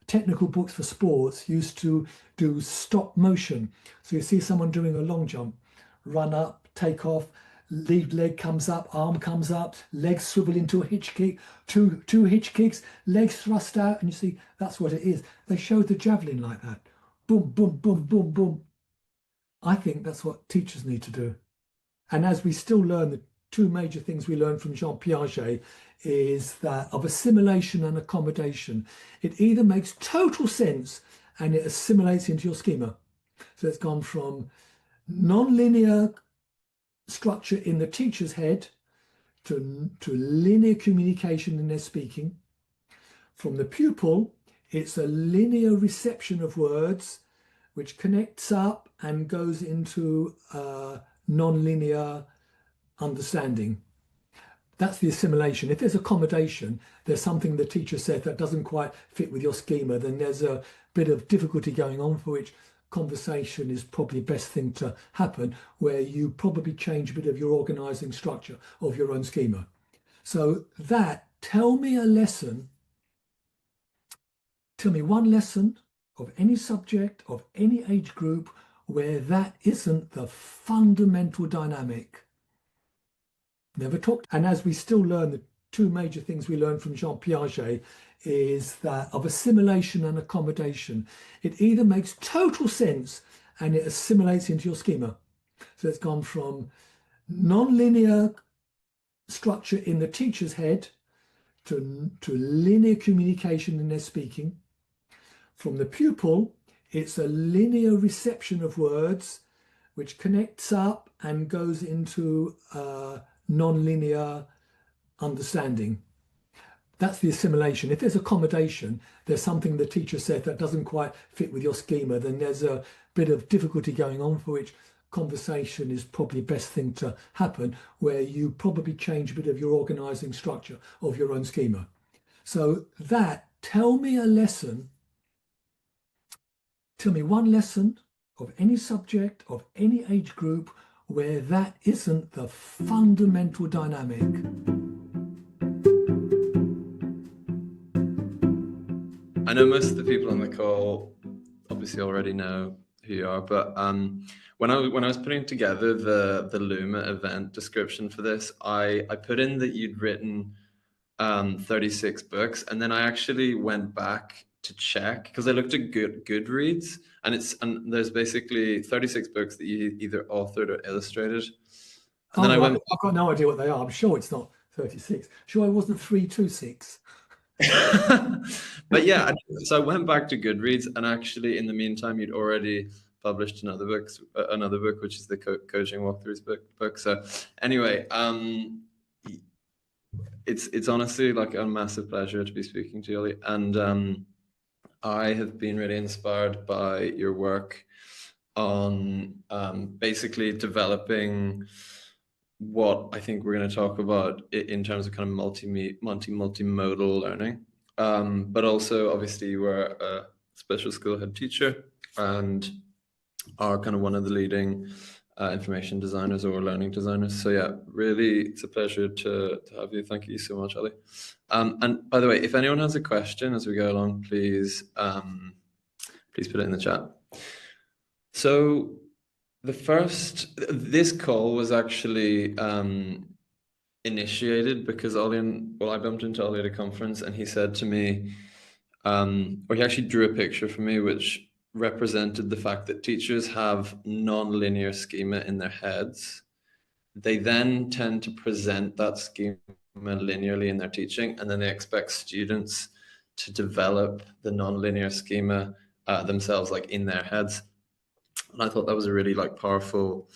technical books for sports used to do stop motion. So you see someone doing a long jump, run up, take off, lead leg comes up, arm comes up, legs swivel into a hitch kick, two hitch kicks, legs thrust out, and you see that's what it is. They showed the javelin like that. Boom, boom, boom, boom, boom. I think that's what teachers need to do. And as we still learn, the two major things we learned from Jean Piaget is that of assimilation and accommodation. It either makes total sense and it assimilates into your schema. So it's gone from non-linear structure in the teacher's head to linear communication in their speaking. From the pupil, it's a linear reception of words which connects up and goes into non-linear understanding. That's the assimilation. If there's accommodation, there's something the teacher said that doesn't quite fit with your schema, then there's a bit of difficulty going on, for which conversation is probably the best thing to happen, where you probably change a bit of your organizing structure of your own schema. So tell me one lesson of any subject, of any age group, where that isn't the fundamental dynamic. Never talked. And as we still learn, the two major things we learned from Jean Piaget is that of assimilation and accommodation. It either makes total sense and it assimilates into your schema. So it's gone from non-linear structure in the teacher's head to linear communication in their speaking. From the pupil, it's a linear reception of words which connects up and goes into non-linear understanding. That's the assimilation. If there's accommodation, there's something the teacher said that doesn't quite fit with your schema, then there's a bit of difficulty going on, for which conversation is probably the best thing to happen, where you probably change a bit of your organizing structure of your own schema. So tell me one lesson of any subject, of any age group, where that isn't the fundamental dynamic. I know most of the people on the call obviously already know who you are, but when I was putting together the Luma event description for this, I put in that you'd written 36 books, and then I actually went back to check because I looked at Goodreads, and there's basically 36 books that you either authored or illustrated. And then I've got no idea what they are. I'm sure it's not 36. Sure, I wasn't 326. But yeah, so I went back to Goodreads, and actually in the meantime you'd already published another book, which is the coaching walkthroughs book. So anyway, it's honestly like a massive pleasure to be speaking to you, Oli, and I have been really inspired by your work on basically developing what I think we're going to talk about in terms of kind of multimodal learning. But also, obviously, you were a special school head teacher and are kind of one of the leading information designers or learning designers. So yeah, really, it's a pleasure to have you. Thank you so much, Oli. And by the way, if anyone has a question as we go along, please put it in the chat. So this call was actually initiated because I bumped into Oli at a conference, and he said to me, or he actually drew a picture for me which represented the fact that teachers have non-linear schema in their heads. They then tend to present that schema linearly in their teaching, and then they expect students to develop the non-linear schema themselves, like in their heads. And I thought that was a really powerful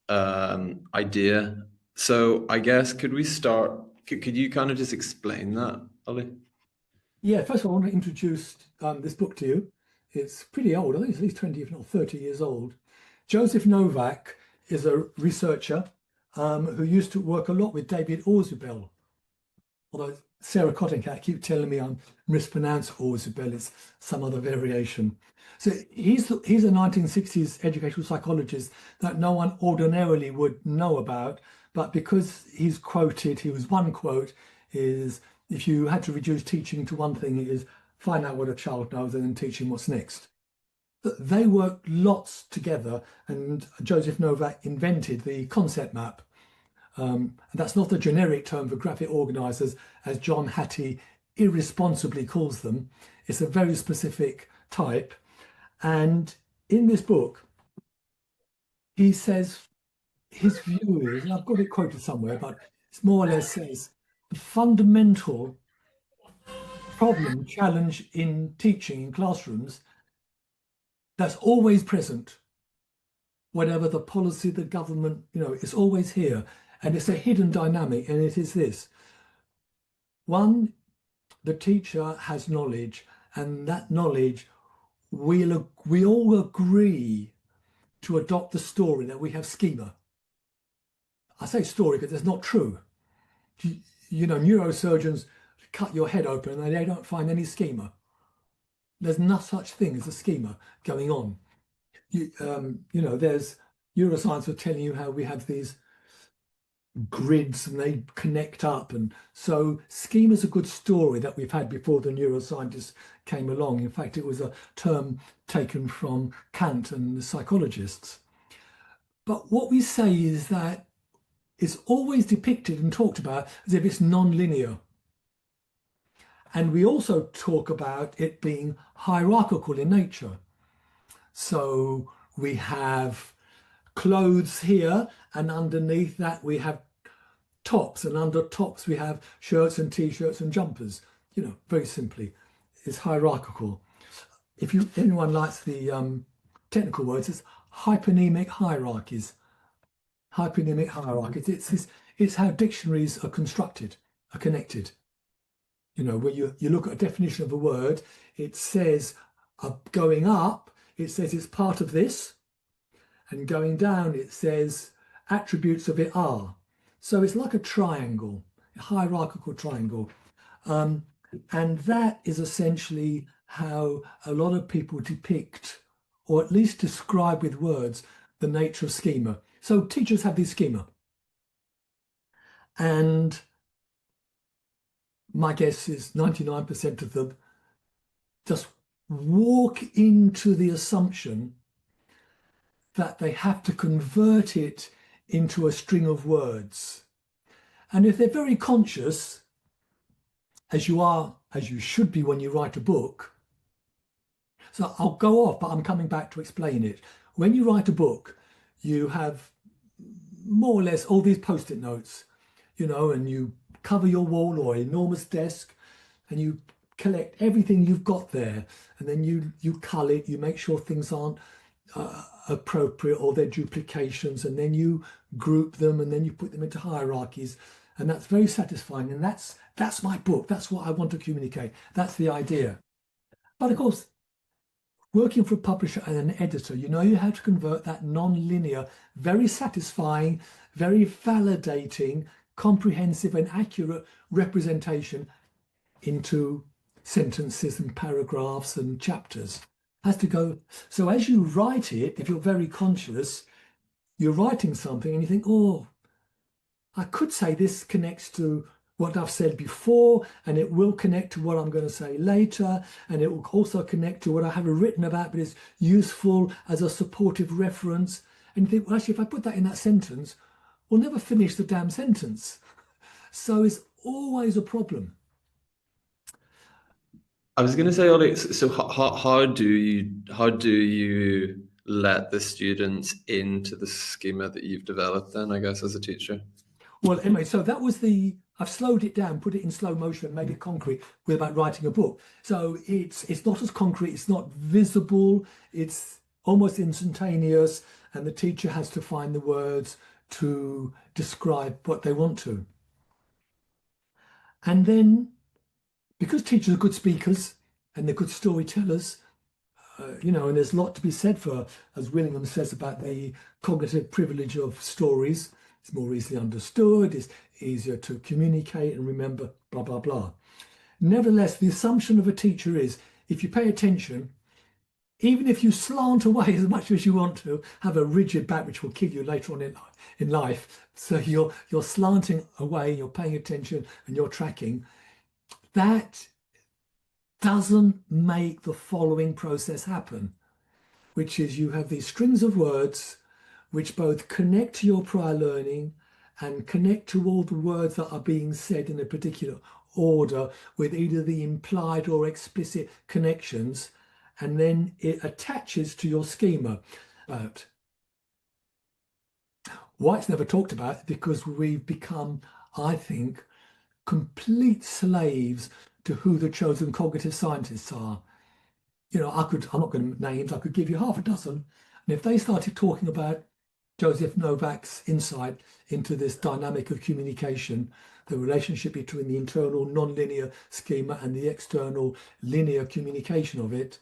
idea. So I guess could we start? Could you kind of just explain that, Oli? Yeah, first of all, I want to introduce this book to you. It's pretty old. I think it's at least 20, if not 30 years old. Joseph Novak is a researcher who used to work a lot with David Ausubel. Although Sarah Cottingcat keeps telling me I'm mispronounced Ausubel, it's some other variation. So he's a 1960s educational psychologist that no one ordinarily would know about, but because he's quoted, one quote is, if you had to reduce teaching to one thing, it is find out what a child knows, and then teach him what's next. They worked lots together, and Joseph Novak invented the concept map. And that's not a generic term for graphic organizers, as John Hattie irresponsibly calls them. It's a very specific type. And in this book, he says his view is, and I've got it quoted somewhere, but it's more or less says the fundamental problem, challenge in teaching in classrooms that's always present, whatever the policy, the government, it's always here. And it's a hidden dynamic, and it is this. One, the teacher has knowledge, and that knowledge, we all agree to adopt the story that we have schema. I say story because it's not true. Neurosurgeons cut your head open and they don't find any schema. There's no such thing as a schema going on. There's neuroscience are telling you how we have these grids and they connect up, and so schema is a good story that we've had before the neuroscientists came along. In fact, it was a term taken from Kant and the psychologists. But what we say is that it's always depicted and talked about as if it's non-linear. And we also talk about it being hierarchical in nature. So we have clothes here, and underneath that we have tops, and under tops we have shirts and t-shirts and jumpers. Very simply, it's hierarchical. If anyone likes the technical words, it's hyponymic hierarchies. Hyponymic hierarchies. It's how dictionaries are constructed, are connected. When you look at a definition of a word, it says going up, it says it's part of this, and going down, it says attributes of it are. So it's like a triangle, a hierarchical triangle. And that is essentially how a lot of people depict, or at least describe with words, the nature of schema. So teachers have these schema. And my guess is 99% of them just walk into the assumption that they have to convert it into a string of words. And if they're very conscious, as you should be when you write a book, so I'll go off, but I'm coming back to explain it. When you write a book, you have more or less all these post-it notes, and you cover your wall or enormous desk, and you collect everything you've got there, and then you cull it, you make sure things aren't appropriate or they're duplications, and then you group them, and then you put them into hierarchies, and that's very satisfying. And that's my book. That's what I want to communicate. That's the idea. But of course, working for a publisher and an editor, you have to convert that non-linear, very satisfying, very validating, comprehensive and accurate representation into sentences and paragraphs and chapters. Has to go. So as you write it, if you're very conscious, you're writing something and you think, oh, I could say this connects to what I've said before, and it will connect to what I'm going to say later, and it will also connect to what I haven't written about, but it's useful as a supportive reference. And you think, well, actually, if I put that in that sentence, we'll never finish the damn sentence. So it's always a problem. I was going to say, Oli, so how do you let the students into the schema that you've developed then, I guess, as a teacher? Well, anyway, so that was I've slowed it down, put it in slow motion, made it concrete with about writing a book. So it's not as concrete, it's not visible, it's almost instantaneous, and the teacher has to find the words to describe what they want to. And then, because teachers are good speakers and they're good storytellers, and there's a lot to be said for, as Willingham says, about the cognitive privilege of stories. It's more easily understood, it's easier to communicate and remember, blah, blah, blah. Nevertheless, the assumption of a teacher is, if you pay attention, even if you slant away as much as you want to, have a rigid back which will kill you later on in life, so you're slanting away, you're paying attention and you're tracking, that doesn't make the following process happen, which is you have these strings of words which both connect to your prior learning and connect to all the words that are being said in a particular order with either the implied or explicit connections, and then it attaches to your schema. About why it's never talked about, because we've become, I think, complete slaves to who the chosen cognitive scientists are. I'm not going to names, I could give you half a dozen. And if they started talking about Joseph Novak's insight into this dynamic of communication, the relationship between the internal nonlinear schema and the external linear communication of it,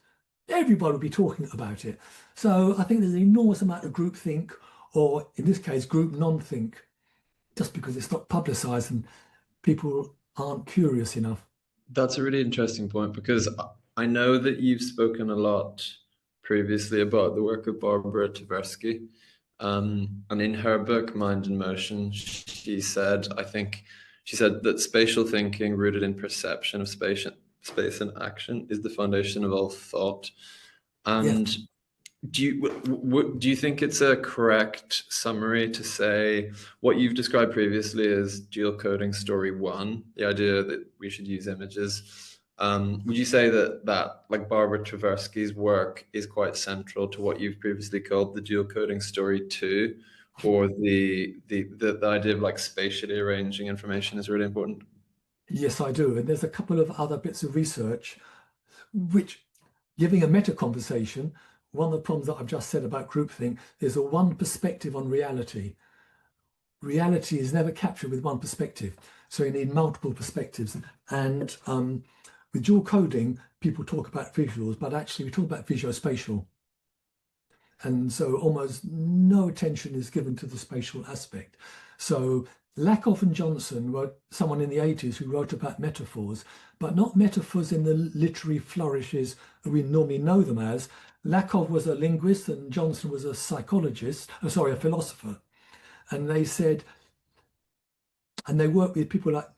everybody would be talking about it. So I think there's an enormous amount of groupthink, or in this case, group non-think, just because it's not publicized and people aren't curious enough. That's a really interesting point, because I know that you've spoken a lot previously about the work of Barbara Tversky. And in her book, Mind in Motion, she said that spatial thinking rooted in perception of space and action is the foundation of all thought. Yes. And do you think it's a correct summary to say what you've described previously as dual coding story one, the idea that we should use images? Would you say that like Barbara Tversky's work is quite central to what you've previously called the dual coding story two, or the idea of like spatially arranging information is really important? Yes, I do. And there's a couple of other bits of research which, giving a meta conversation, one of the problems that I've just said about groupthink, there's a one perspective on reality. Reality is never captured with one perspective. So you need multiple perspectives. And with dual coding, people talk about visuals, but actually we talk about visuospatial. And so almost no attention is given to the spatial aspect. So Lakoff and Johnson were someone in the 80s who wrote about metaphors, but not metaphors in the literary flourishes that we normally know them as. Lakoff was a linguist and Johnson was a a philosopher. And they said, and they worked with people like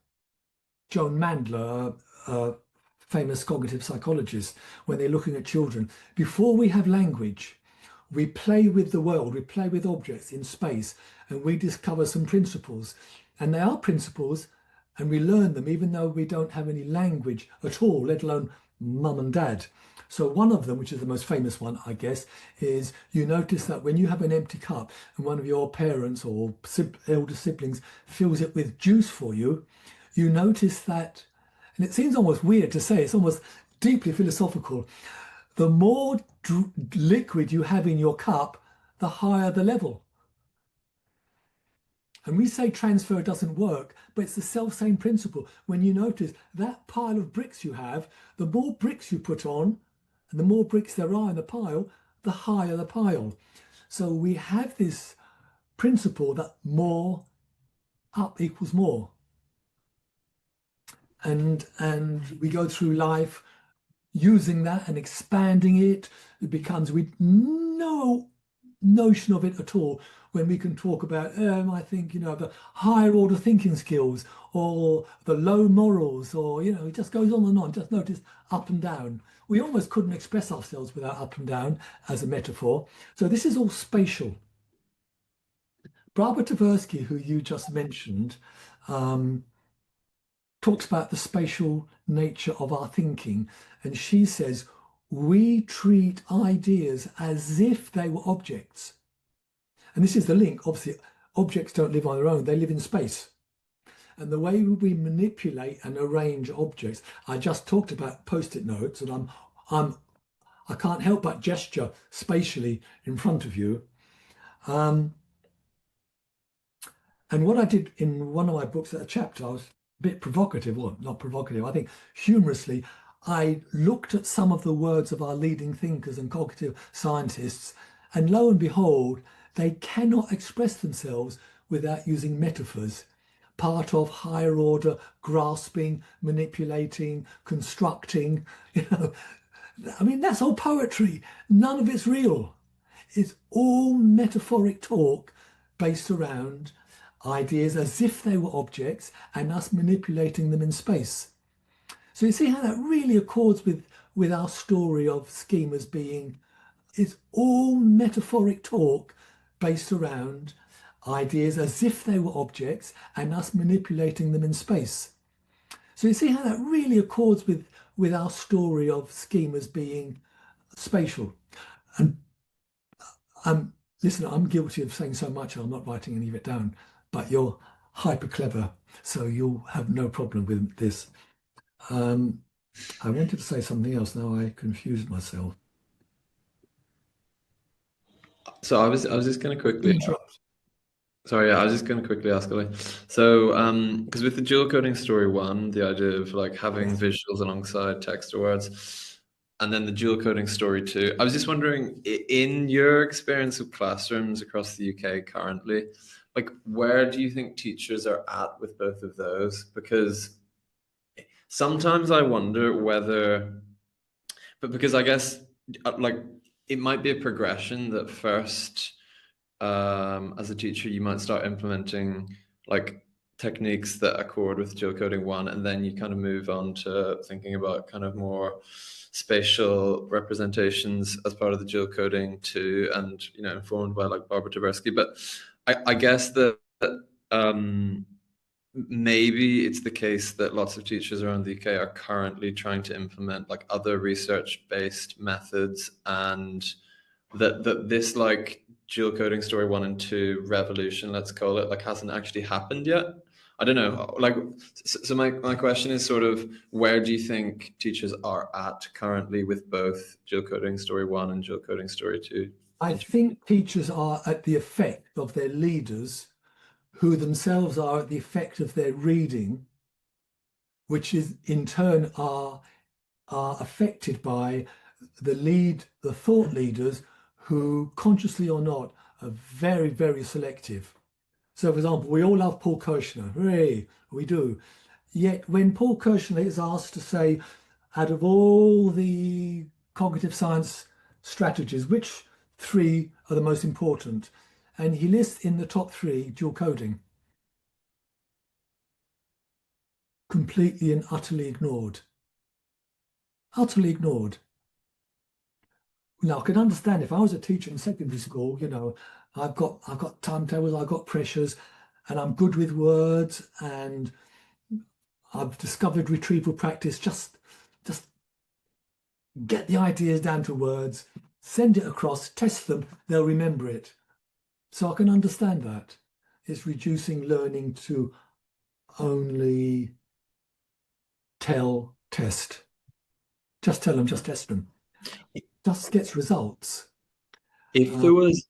Joan Mandler, a famous cognitive psychologist, when they're looking at children. Before we have language, we play with the world, we play with objects in space, and we discover some principles. And they are principles, and we learn them even though we don't have any language at all, let alone mum and dad. So one of them, which is the most famous one, I guess, is you notice that when you have an empty cup and one of your parents or elder siblings fills it with juice for you, you notice that, and it seems almost weird to say, it's almost deeply philosophical. The more liquid you have in your cup, the higher the level. And we say transfer doesn't work, but it's the self-same principle. When you notice that pile of bricks you have, the more bricks you put on, and the more bricks there are in the pile, the higher the pile. So we have this principle that more up equals more. And we go through life using that and expanding it. It becomes with no notion of it at all when we can talk about, I think, the higher order thinking skills or the low morals, or, it just goes on and on. Just notice up and down. We almost couldn't express ourselves without up and down as a metaphor. So this is all spatial. Barbara Tversky, who you just mentioned, talks about the spatial nature of our thinking. And she says, we treat ideas as if they were objects. And this is the link. Obviously, objects don't live on their own, they live in space. And the way we manipulate and arrange objects, I just talked about post-it notes, and I can't help but gesture spatially in front of you. And what I did in one of my books, a chapter, I was a bit provocative, or not provocative, I think humorously, I looked at some of the words of our leading thinkers and cognitive scientists, and lo and behold, they cannot express themselves without using metaphors. Part of higher order grasping, manipulating, constructing, I mean, that's all poetry. None of it's real. It's all metaphoric talk based around ideas as if they were objects and us manipulating them in space. So you see how that really accords with our story of schemas being, it's all metaphoric talk based around ideas as if they were objects and us manipulating them in space. So you see how that really accords with our story of schemas being spatial. And I'm listen, I'm guilty of saying so much, I'm not writing any of it down, but you're hyper clever, so you'll have no problem with this. Um, I wanted to say something else. Now I confused myself. So I was just going to quickly. Interrupt. Sorry, yeah, I was just going to quickly ask Oli. So, because with the dual coding story one, the idea of like having Yes. visuals alongside text or words, and then the dual coding story two, I was just wondering, in your experience of classrooms across the UK currently, like where do you think teachers are at with both of those? Because sometimes I wonder whether, but because I guess like it might be a progression that first as a teacher, you might start implementing like techniques that accord with geocoding one, and then you kind of move on to thinking about kind of more spatial representations as part of the geocoding two, and informed by like Barbara Tversky. But I guess that um, maybe it's the case that lots of teachers around the UK are currently trying to implement like other research-based methods, and that this like dual coding story one and two revolution, let's call it, like hasn't actually happened yet. I don't know. Like, so my question is sort of where do you think teachers are at currently with both dual coding story one and dual coding story two? I think teachers are at the effect of their leaders, who themselves are at the effect of their reading, which is in turn are affected by the thought leaders who, consciously or not, are very, very selective. So, for example, we all love Paul Kirshner. Hooray, we do. Yet, when Paul Kirshner is asked to say, out of all the cognitive science strategies, which three are the most important? And he lists in the top three dual coding, completely and utterly ignored. Utterly ignored. Now, I can understand if I was a teacher in secondary school, I've got timetables, I've got pressures, and I'm good with words, and I've discovered retrieval practice. Just get the ideas down to words, send it across, test them, they'll remember it. So I can understand that. It's reducing learning to only tell, test. Just tell them, just test them. Just gets results. If Uh, there was,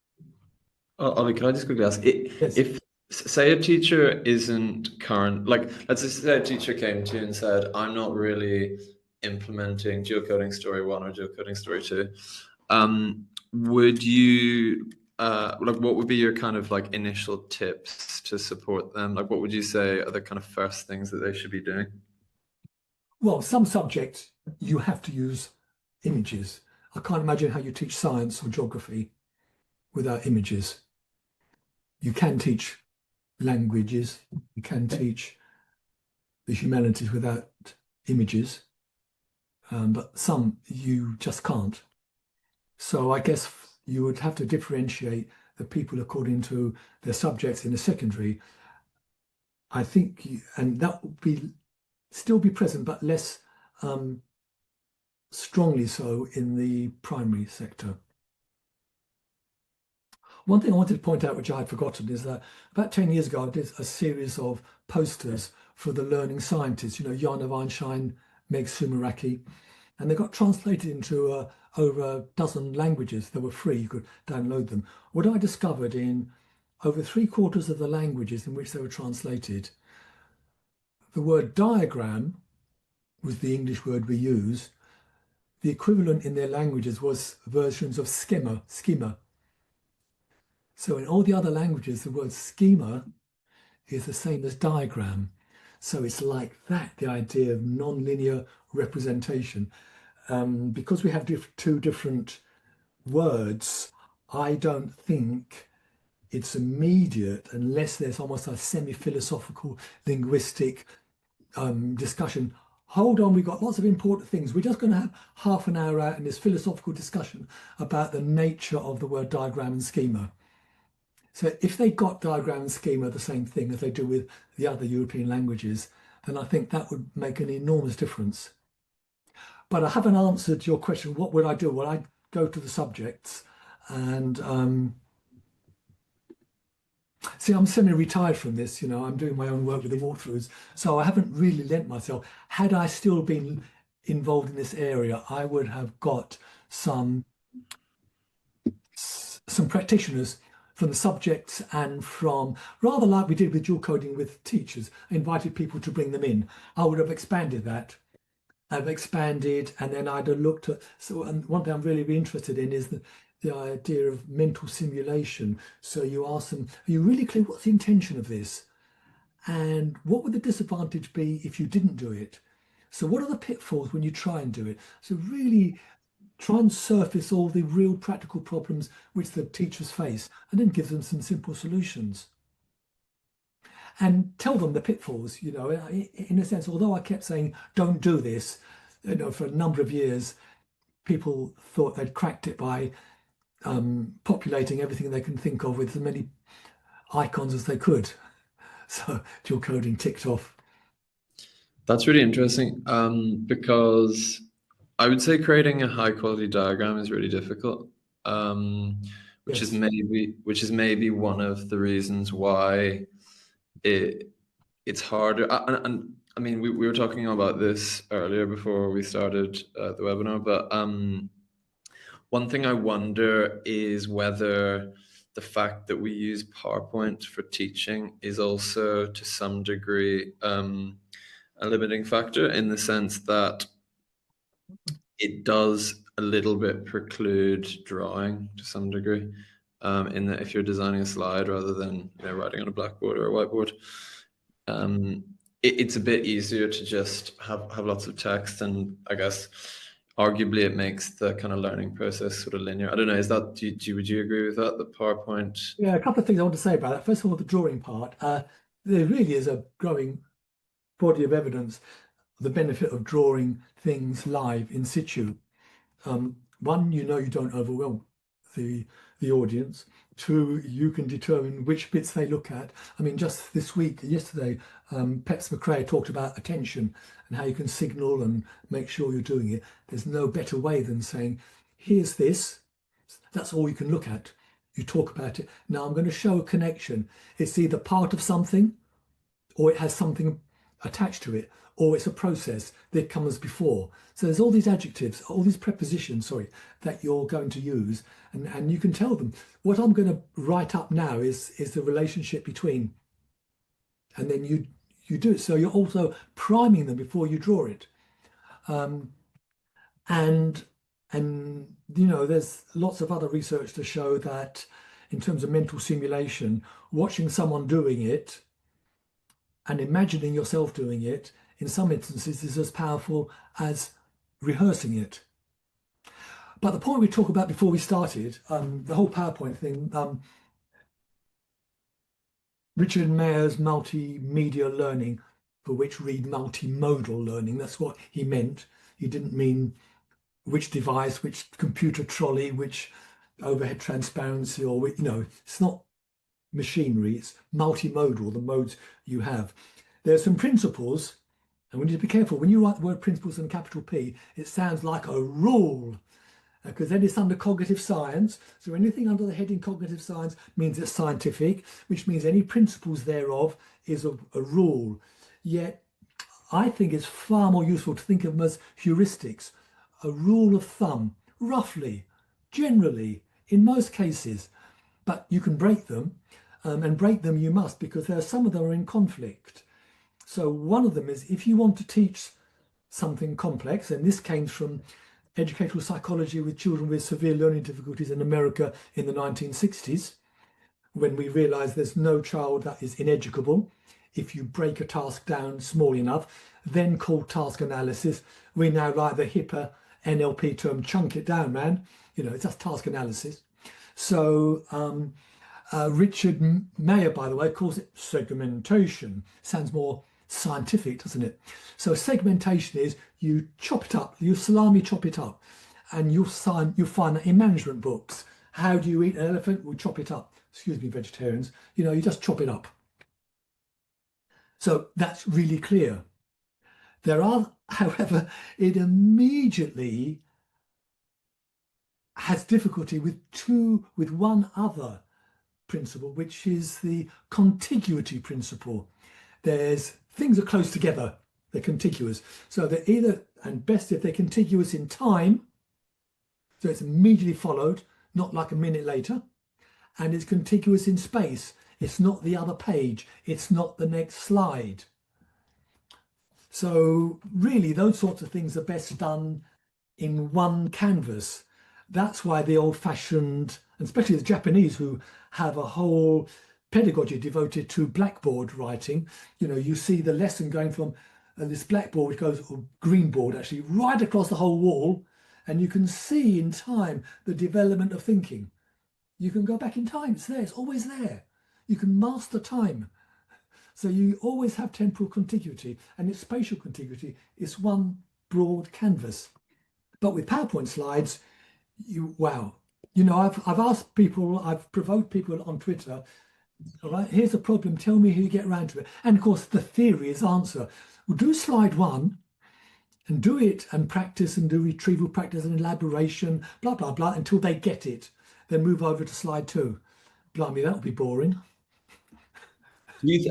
Ollie, can I just quickly ask, yes. if say a teacher isn't current, like let's just say a teacher came to you and said, I'm not really implementing geocoding story one or geocoding story two, would you like what would be your kind of like initial tips to support them? Like what would you say are the kind of first things that they should be doing? Well, some subjects you have to use images. I can't imagine how you teach science or geography without images. You can teach languages, you can teach the humanities without images, but some you just can't. So I guess you would have to differentiate the people according to their subjects in the secondary. I think, and that would be still be present, but less um, strongly so in the primary sector. One thing I wanted to point out, which I had forgotten, is that about 10 years ago, I did a series of posters for the learning scientists, Jana Weinstein, Meg Sumeraki, and they got translated into over a dozen languages. They were free, you could download them. What I discovered in over three-quarters of the languages in which they were translated, the word diagram was the English word we use. The equivalent in their languages was versions of schema. So in all the other languages, the word schema is the same as diagram. So it's like that, the idea of non-linear representation. Because we have two different words, I don't think it's immediate unless there's almost a semi-philosophical linguistic discussion. hold on, we've got lots of important things. We're just going to have half an hour out in this philosophical discussion about the nature of the word diagram and schema. So if they got diagram and schema the same thing as they do with the other European languages, then I think that would make an enormous difference. But I haven't answered your question. What would I do? Well, I'd go to the subjects and see, I'm semi-retired from this, I'm doing my own work with the walkthroughs. So I haven't really lent myself. Had I still been involved in this area, I would have got some practitioners from the subjects and from, rather like we did with dual coding with teachers, invited people to bring them in. I would have expanded that. I've expanded, and then I'd have looked at, so and one thing I'm really interested in is the idea of mental simulation. So you ask them, are you really clear what's the intention of this? And what would the disadvantage be if you didn't do it? So what are the pitfalls when you try and do it? So really try and surface all the real practical problems which the teachers face, and then give them some simple solutions. And tell them the pitfalls, in a sense, although I kept saying, don't do this, for a number of years, people thought they'd cracked it by populating everything they can think of with as many icons as they could. So dual coding ticked off. That's really interesting, because I would say creating a high quality diagram is really difficult, which Yes. is maybe one of the reasons why it's harder. And I mean, we were talking about this earlier before we started the webinar, but one thing I wonder is whether the fact that we use PowerPoint for teaching is also to some degree a limiting factor, in the sense that it does a little bit preclude drawing to some degree, in that if you're designing a slide rather than writing on a blackboard or a whiteboard, it's a bit easier to just have lots of text, and I guess arguably it makes the kind of learning process sort of linear. I don't know, would you agree with that, the PowerPoint? Yeah, a couple of things I want to say about that. First of all, the drawing part. There really is a growing body of evidence the benefit of drawing things live in situ. One, you don't overwhelm the audience. Two, you can determine which bits they look at. I mean, just yesterday, Peps McRae talked about attention and how you can signal and make sure you're doing it. There's no better way than saying, here's this, that's all you can look at. You talk about it. Now I'm going to show a connection. It's either part of something, or it has something attached to it, or it's a process that comes before. So there's all these adjectives, all these prepositions, that you're going to use, and you can tell them, what I'm going to write up now is the relationship between, and then you do it. So you're also priming them before you draw it. And there's lots of other research to show that in terms of mental simulation, watching someone doing it and imagining yourself doing it, in some instances, is as powerful as rehearsing it. But the point we talked about before we started, the whole PowerPoint thing, Richard Mayer's multimedia learning, for which read multimodal learning, that's what he meant. He didn't mean which device, which computer trolley, which overhead transparency, or it's not machinery, it's multimodal, the modes you have. There's some principles, and we need to be careful. When you write the word principles in capital P, it sounds like a rule, because then it's under cognitive science. So anything under the heading cognitive science means it's scientific, which means any principles thereof is a rule. Yet I think it's far more useful to think of them as heuristics, a rule of thumb, roughly, generally, in most cases. But you can break them, and break them you must, because there are some of them are in conflict. So one of them is, if you want to teach something complex, and this came from educational psychology with children with severe learning difficulties in America in the 1960s, when we realized there's no child that is ineducable if you break a task down small enough, then called task analysis. We now like the hipper NLP term, chunk it down, man. It's just task analysis. So Richard Mayer, by the way, calls it segmentation. Sounds more scientific, doesn't it? So segmentation is you chop it up, you salami chop it up, and you'll find that in management books. How do you eat an elephant? We'll chop it up. Excuse me, vegetarians. You know, you just chop it up. So that's really clear. There are, however, it immediately has difficulty with one other principle, which is the contiguity principle. There's things are close together, they're contiguous. So they're either, and best if they're contiguous in time, so it's immediately followed, not like a minute later, and it's contiguous in space. It's not the other page, it's not the next slide. So really those sorts of things are best done in one canvas. That's why the old-fashioned, and especially the Japanese who have a whole pedagogy devoted to blackboard writing, you know, you see the lesson going from this blackboard, which goes, or green board actually, right across the whole wall, and you can see in time the development of thinking. You can go back in time, it's there, it's always there. You can master time. So you always have temporal contiguity, and its spatial contiguity is one broad canvas. But with PowerPoint slides, wow. You know, I've asked people, I've provoked people on Twitter, all right, here's a problem, tell me how you get around to it. And of course, the theory is answer. Well, do slide one and do it and practice and do retrieval practice and elaboration, blah, blah, blah, until they get it. Then move over to slide two. Blimey, that would be boring.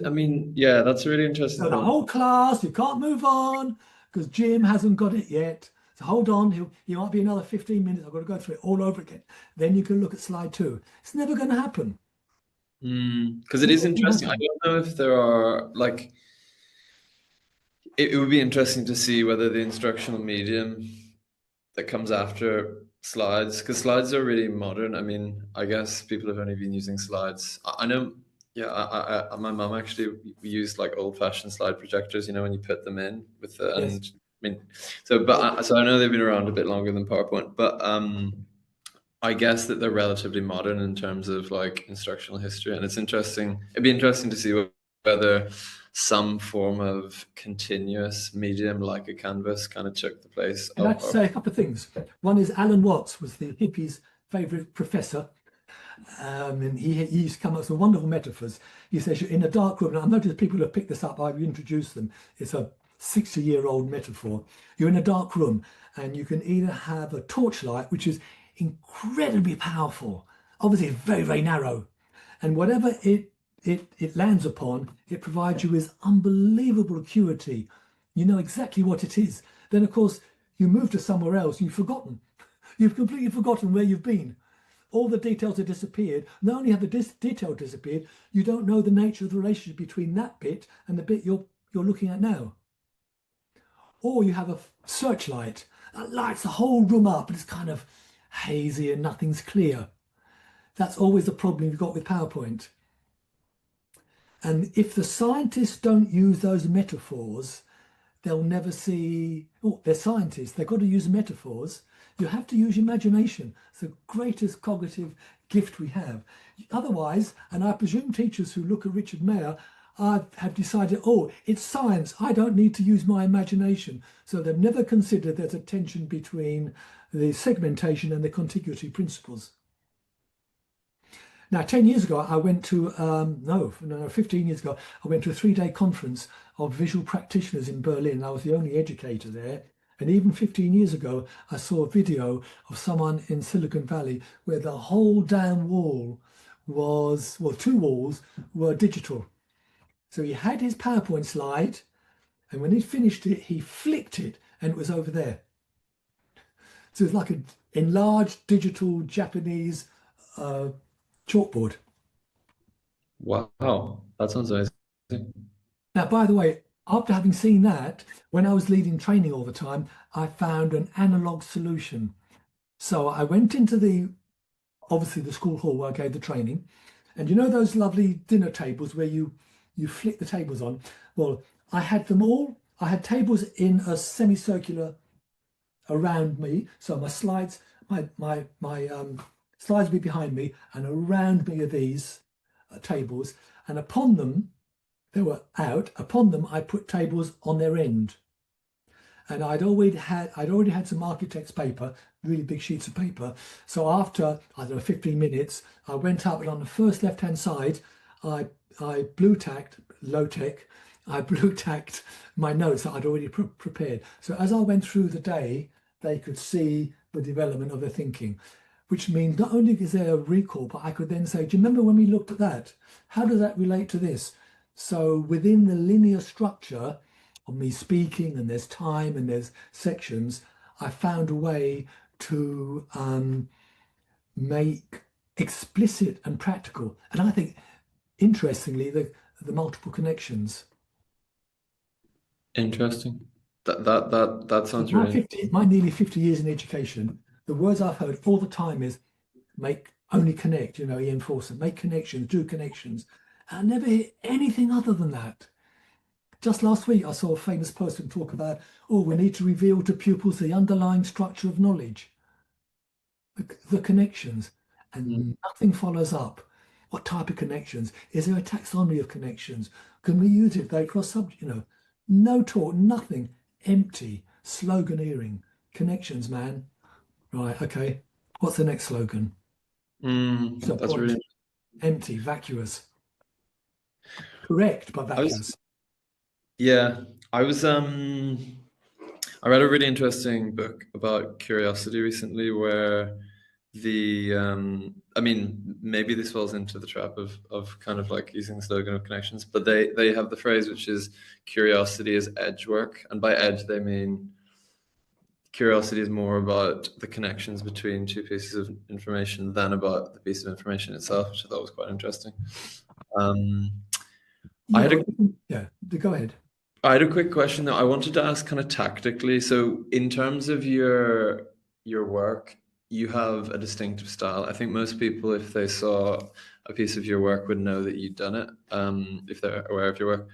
I mean, yeah, that's a really interesting So the point. whole class, you can't move on because Jim hasn't got it yet. So hold on, he might be another 15 minutes. I've got to go through it all over again. Then you can look at slide two. It's never going to happen. Because it is interesting. I don't know if there are like it would be interesting to see whether the instructional medium that comes after slides, because slides are really modern. I mean, I guess people have only been using slides. I know, yeah, my mom actually used like old-fashioned slide projectors, you know, when you put them in with the, Yes. and I mean, so I know they've been around a bit longer than PowerPoint, but I guess that they're relatively modern in terms of like instructional history, and it's interesting. It'd be interesting to see whether some form of continuous medium like a canvas kind of took the place I'd like to say a couple of things. One is Alan Watts was the hippies' favourite professor. And he used to come up with some wonderful metaphors. He says, you're in a dark room, and I've noticed people have picked this up, I've introduced them. It's a 60-year-old metaphor. You're in a dark room, and you can either have a torchlight, which is incredibly powerful, obviously very, very narrow, and whatever it lands upon, it provides you with unbelievable acuity. You know exactly what it is. Then, of course, you move to somewhere else, you've forgotten. You've completely forgotten where you've been. All the details have disappeared. Not only have the detail disappeared, you don't know the nature of the relationship between that bit and the bit you're looking at now. Or you have a searchlight that lights the whole room up and it's kind of hazy and nothing's clear. That's always the problem you've got with PowerPoint. And if the scientists don't use those metaphors, they'll never see, oh, they're scientists, they've got to use metaphors. You have to use imagination. It's the greatest cognitive gift we have. Otherwise, and I presume teachers who look at Richard Mayer have decided, oh, it's science, I don't need to use my imagination. So they've never considered there's a tension between the segmentation and the contiguity principles. Now, 10 years ago, I went to, 15 years ago, I went to a 3-day conference of visual practitioners in Berlin. I was the only educator there. And even 15 years ago, I saw a video of someone in Silicon Valley where the whole damn wall was, well, 2 walls were digital. So he had his PowerPoint slide, and when he finished it, he flicked it, and it was over there. So it's like an enlarged digital Japanese chalkboard. Wow, that sounds amazing. Now, by the way, after having seen that, when I was leading training all the time, I found an analog solution. So I went into obviously the school hall where I gave the training, and you know those lovely dinner tables where you flick the tables on? Well, I had them all. I had tables in a semicircular around me. So my slides, my slides would be behind me, and around me are these tables, and upon them They were out. Upon them, I put tables on their end. And I'd already had some architect's paper, really big sheets of paper. So after, I don't know, 15 minutes, I went up and on the first left-hand side, I I blue tacked, low tech, I blue tacked my notes that I'd already prepared. So as I went through the day, they could see the development of their thinking, which means not only is there a recall, but I could then say, do you remember when we looked at that? How does that relate to this? So within the linear structure of me speaking, and there's time and there's sections, I found a way to make explicit and practical. And I think, interestingly, the multiple connections. Interesting. That sounds My really 50, my nearly 50 years in education, the words I've heard all the time is make, only connect, Ian Forster, make connections, do connections. I never hear anything other than that. Just last week, I saw a famous person talk about, oh, we need to reveal to pupils the underlying structure of knowledge, the connections, interesting. and nothing follows up. What type of connections? Is there a taxonomy of connections? Can we use it? They cross subject, no talk, nothing, empty, sloganeering. Connections, man. Right, okay. What's the next slogan? So That's really. point, empty, vacuous. Correct, but I was vacuous. Yeah, I was I read a really interesting book about curiosity recently where I mean maybe this falls into the trap of kind of like using the slogan of connections, but they have the phrase which is curiosity is edge work, and by edge they mean curiosity is more about the connections between two pieces of information than about the piece of information itself, which I thought was quite interesting. Um, I Yeah, had a well, yeah, go ahead. I had a quick question that I wanted to ask kind of tactically. So in terms of your work, you have a distinctive style. I think most people, if they saw a piece of your work, would know that you'd done it, if they're aware of your work.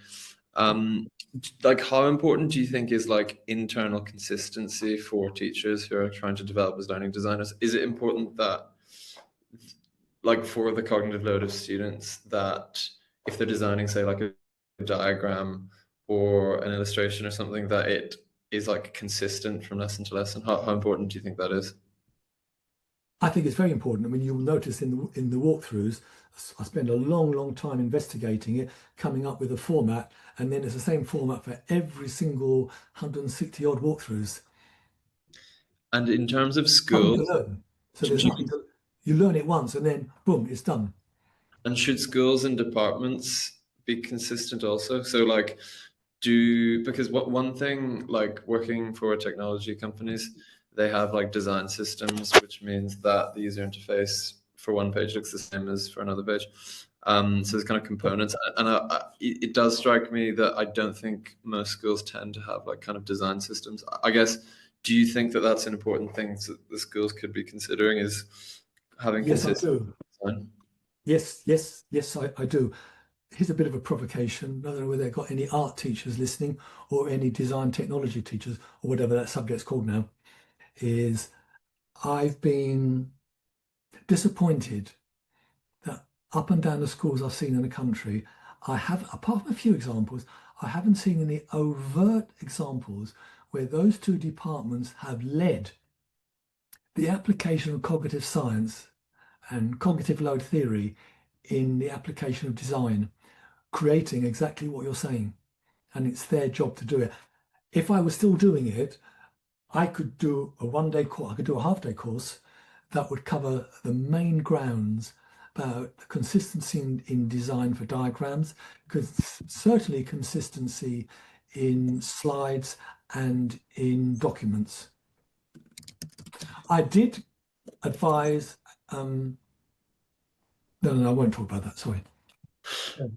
Like how important do you think is like internal consistency for teachers who are trying to develop as learning designers? Is it important that like for the cognitive load of students that if they're designing, say, like a diagram or an illustration or something, that it is like consistent from lesson to lesson? How important do you think that is? I think it's very important. I mean, you'll notice in the walkthroughs, I spend a long, long time investigating it, coming up with a format, and then it's the same format for every single 160 odd walkthroughs. And in terms of Nothing to schools, learn. So do there's you, nothing to, you learn it once and then boom, it's done. and should schools and departments be consistent also? So like do because what one thing like working for technology companies, they have like design systems, which means that the user interface for one page looks the same as for another page. So there's kind of components, and it does strike me that I don't think most schools tend to have like kind of design systems. I guess, do you think that that's an important thing that the schools could be considering is having Yes, I consistent do. design? Yes, yes, yes, I do. Here's a bit of a provocation. I don't know whether they've got any art teachers listening or any design technology teachers or whatever that subject's called now. Is I've been disappointed that up and down the schools I've seen in the country, I have, apart from a few examples, I haven't seen any overt examples where those two departments have led the application of cognitive science and cognitive load theory in the application of design, creating exactly what you're saying. And it's their job to do it. If I was still doing it, I could do a 1 day course, I could do a half day course that would cover the main grounds about consistency in design for diagrams, because certainly consistency in slides and in documents. I did advise, no, I won't talk about that, sorry.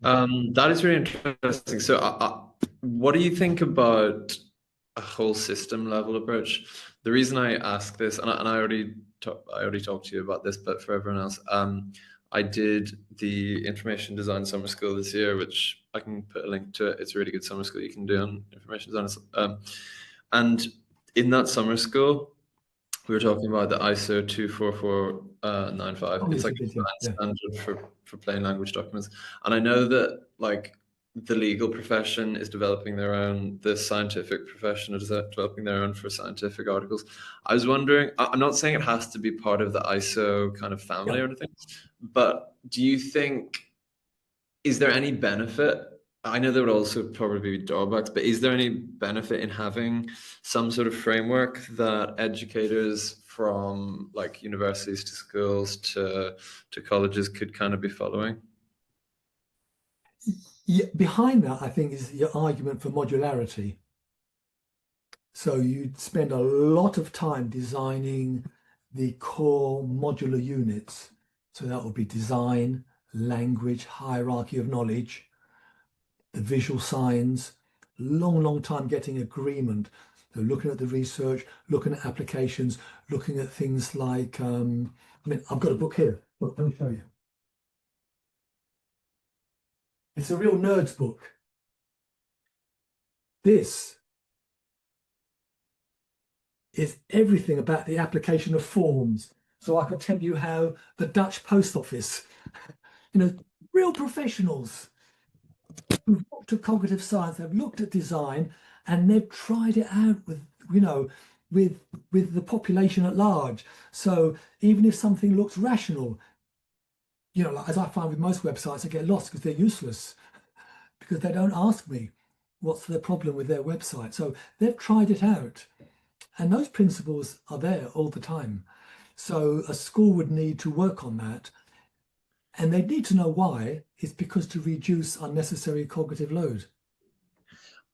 That is really interesting. So, what do you think about a whole system level approach? The reason I ask this, and I already talked to you about this, but for everyone else, I did the information design summer school this year, which I can put a link to it. It's a really good summer school you can do on information design. And in that summer school, we were talking about the ISO 24495. Oh, It's yes, like you a did, yeah, design standard for plain language documents. And I know that like the legal profession is developing their own, the scientific profession is developing their own for scientific articles. I was wondering, I'm not saying it has to be part of the ISO kind of family Yeah. or anything, but do you think, is there any benefit? I know there would also probably be drawbacks, but is there any benefit in having some sort of framework that educators from like universities to schools to colleges could kind of be following? Yeah, behind that, I think, is your argument for modularity. So you'd spend a lot of time designing the core modular units. So that would be design, language, hierarchy of knowledge, the visual signs, long time getting agreement. So looking at the research, looking at applications, looking at things like, I mean, I've got a book here. Look, let me show you. It's a real nerd's book. This is everything about the application of forms. So I can tell you how the Dutch post office, you know, real professionals who've looked at cognitive science, they've looked at design, and they've tried it out with, you know, with the population at large. So even if something looks rational, you know, like, as I find with most websites, I get lost because they're useless because they don't ask me what's the problem with their website. So they've tried it out. And those principles are there all the time. So a school would need to work on that. And they need to know why. It's because to reduce unnecessary cognitive load.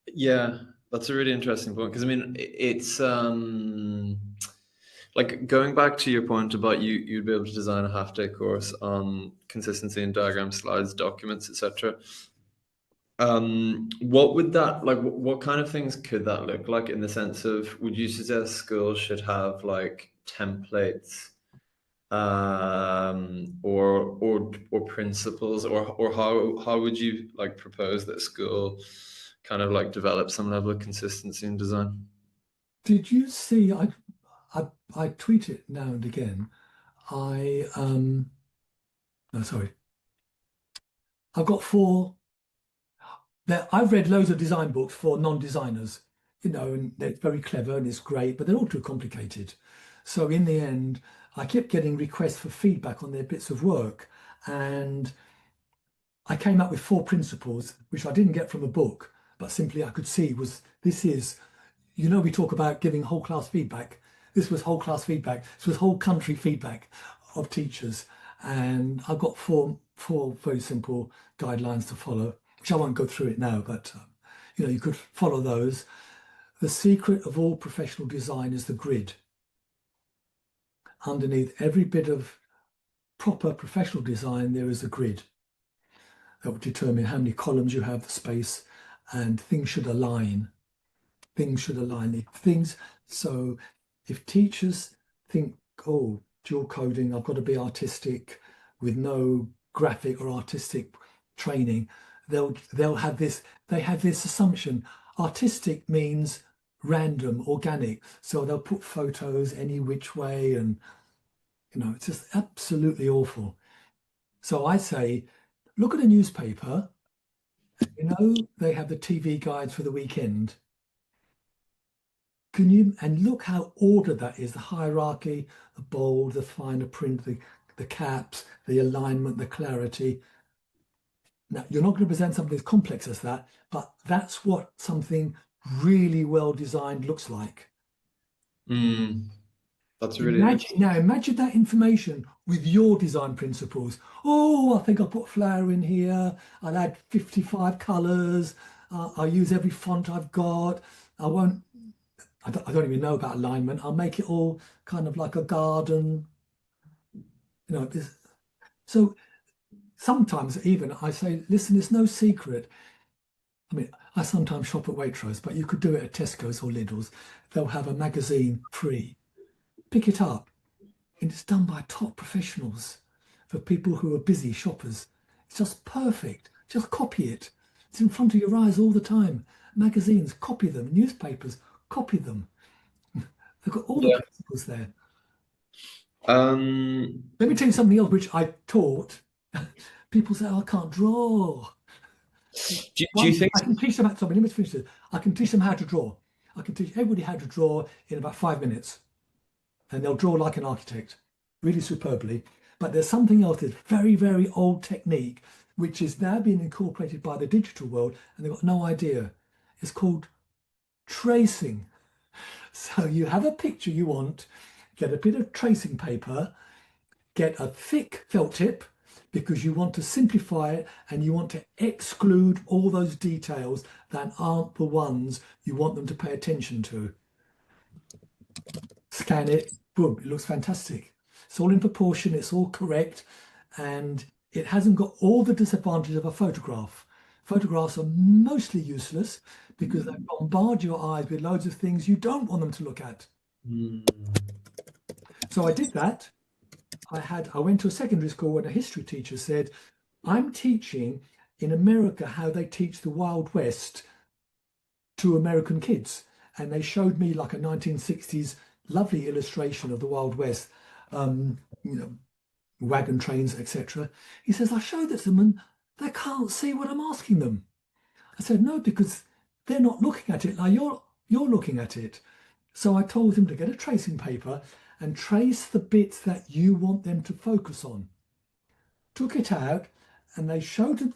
Yeah, that's a really interesting point because I mean it's like going back to your point about you'd be able to design a half-day course on consistency in diagram slides, documents, etc. What would that like? What kind of things could that look like in the sense of would you suggest schools should have like templates or principles or how would you like propose that school kind of like develop some level of consistency in design? Did you see? I tweet it now and again. I no, sorry. I've got four. I've read loads of design books for non-designers, you know, and they're very clever and it's great, but they're all too complicated. So in the end, I kept getting requests for feedback on their bits of work, and I came up with four principles, which I didn't get from a book, but simply I could see was this is, you know, we talk about giving whole class feedback. This was whole class feedback. This was whole country feedback of teachers. And I've got four very simple guidelines to follow, which I won't go through it now, but you know, you could follow those. The secret of all professional design is the grid. Underneath every bit of proper professional design, there is a grid that will determine how many columns you have, the space, and things should align. Things should align. Things. So if teachers think, oh, dual coding, I've got to be artistic with no graphic or artistic training, they'll have this, they have this assumption. Artistic means random, organic. So they'll put photos any which way, and you know, it's just absolutely awful. So I say, look at a newspaper. You know, they have the TV guides for the weekend. Can you, and look how ordered that is, the hierarchy, the bold, the finer print, the caps, the alignment, the clarity. Now, you're not going to present something as complex as that, but that's what something really well designed looks like. Mm, that's really Imagine now, imagine that information with your design principles. Oh, I think I'll put a flower in here. I'll add 55 colors. I'll use every font I've got. I won't, I don't even know about alignment. I'll make it all kind of like a garden. You know, so sometimes even I say, listen, it's no secret. I mean, I sometimes shop at Waitrose, but you could do it at Tesco's or Lidl's. They'll have a magazine free. Pick it up. And it's done by top professionals for people who are busy shoppers. It's just perfect. Just copy it. It's in front of your eyes all the time. Magazines, copy them. Newspapers, copy them. They've got all the yeah. principles there. Um, Let me tell you something else which I taught. People say, oh, I can't draw. Do you think? I can teach them how, sorry, let me finish this. I can teach them how to draw. I can teach everybody how to draw in about 5 minutes, and they'll draw like an architect, really superbly. But there's something else, this very, very old technique, which is now being incorporated by the digital world, and they've got no idea. It's called tracing. So you have a picture you want, get a bit of tracing paper, get a thick felt tip because you want to simplify it and you want to exclude all those details that aren't the ones you want them to pay attention to. Scan it, boom, it looks fantastic. It's all in proportion, it's all correct, and it hasn't got all the disadvantages of a photograph. Photographs are mostly useless because they bombard your eyes with loads of things you don't want them to look at. So I did that. I went to a secondary school and a history teacher said, I'm teaching in America how they teach the Wild West to American kids. And they showed me like a 1960s lovely illustration of the Wild West, you know, wagon trains, etc. He says, I showed it to them and they can't see what I'm asking them. I said, no, because they're not looking at it like you're looking at it. So I told him to get a tracing paper and trace the bits that you want them to focus on. Took it out and they showed him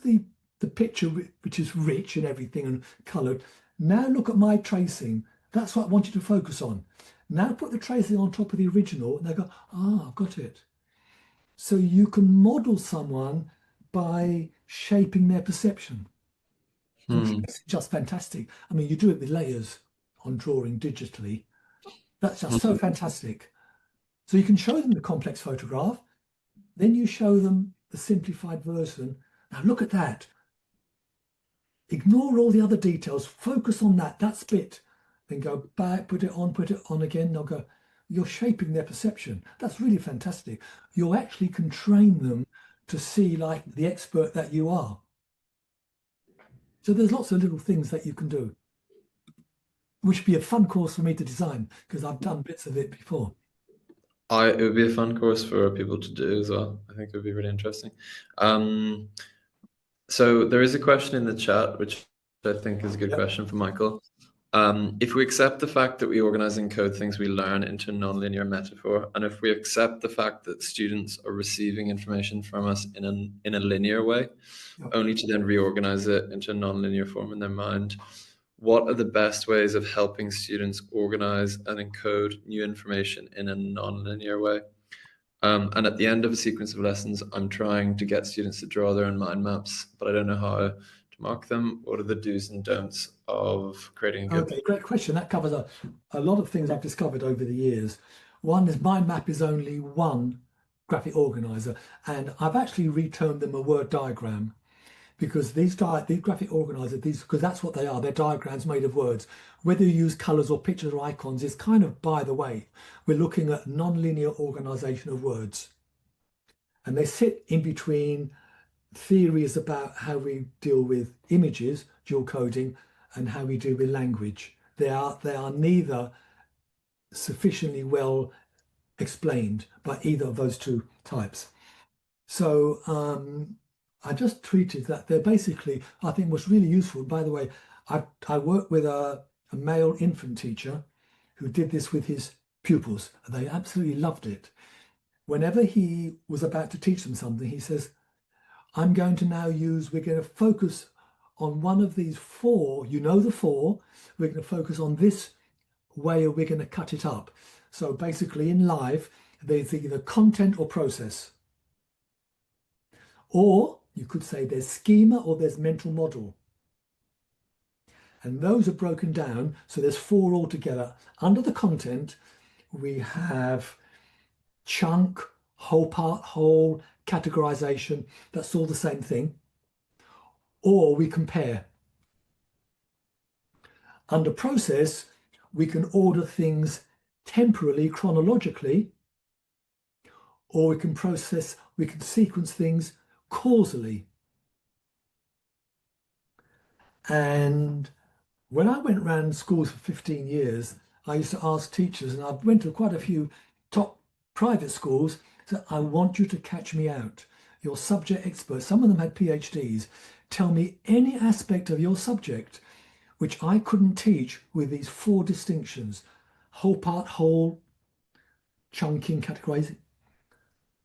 the picture, which is rich and everything and coloured. Now look at my tracing. That's what I want you to focus on. Now put the tracing on top of the original and they go, ah, I've got it. So you can model someone by shaping their perception. It's just fantastic. I mean, you do it with layers on drawing digitally. That's just so fantastic. So you can show them the complex photograph, then you show them the simplified version. Now look at that. Ignore all the other details, focus on that, that's bit. Then go back, put it on again. They'll go, you're shaping their perception. That's really fantastic. You actually can train them to see like the expert that you are. So there's lots of little things that you can do, which would be a fun course for me to design because I've done bits of it before. It would be a fun course for people to do as well. I think it would be really interesting. So there is a question in the chat, which I think is a good question for Michael. If we accept the fact that we organize and code things we learn into a nonlinear metaphor, and if we accept the fact that students are receiving information from us in a linear way, only to then reorganize it into a nonlinear form in their mind, what are the best ways of helping students organize and encode new information in a nonlinear way? And at the end of a sequence of lessons, I'm trying to get students to draw their own mind maps, but I don't know how to mark them. What are the do's and don'ts of creating a good... Okay, great question. That covers a lot of things I've discovered over the years. One is mind map is only one graphic organizer, and I've actually retermed them a word diagram because these graphic organizers, because that's what they are, they're diagrams made of words. Whether you use colors or pictures or icons is kind of by the way. We're looking at non-linear organization of words. And they sit in between theories about how we deal with images, dual coding, and how we deal with language. They are neither sufficiently well explained by either of those two types. So I just tweeted that they're basically, I think was really useful. By the way, I worked with a male infant teacher who did this with his pupils. They absolutely loved it. Whenever he was about to teach them something, he says, we're going to focus on one of these four, you know the four, we're going to focus on this way or we're going to cut it up. So basically in life, there's either content or process. Or you could say there's schema or there's mental model. And those are broken down, so there's four altogether. Under the content, we have chunk, whole part, whole, categorization. That's all the same thing. Or we compare. Under process, we can order things temporally, chronologically, or we can sequence things causally. And when I went around schools for 15 years, I used to ask teachers, and I went to quite a few top private schools, so I want you to catch me out. You're subject experts. Some of them had PhDs. tell me any aspect of your subject which I couldn't teach with these four distinctions: whole, part, whole, chunking, categorizing,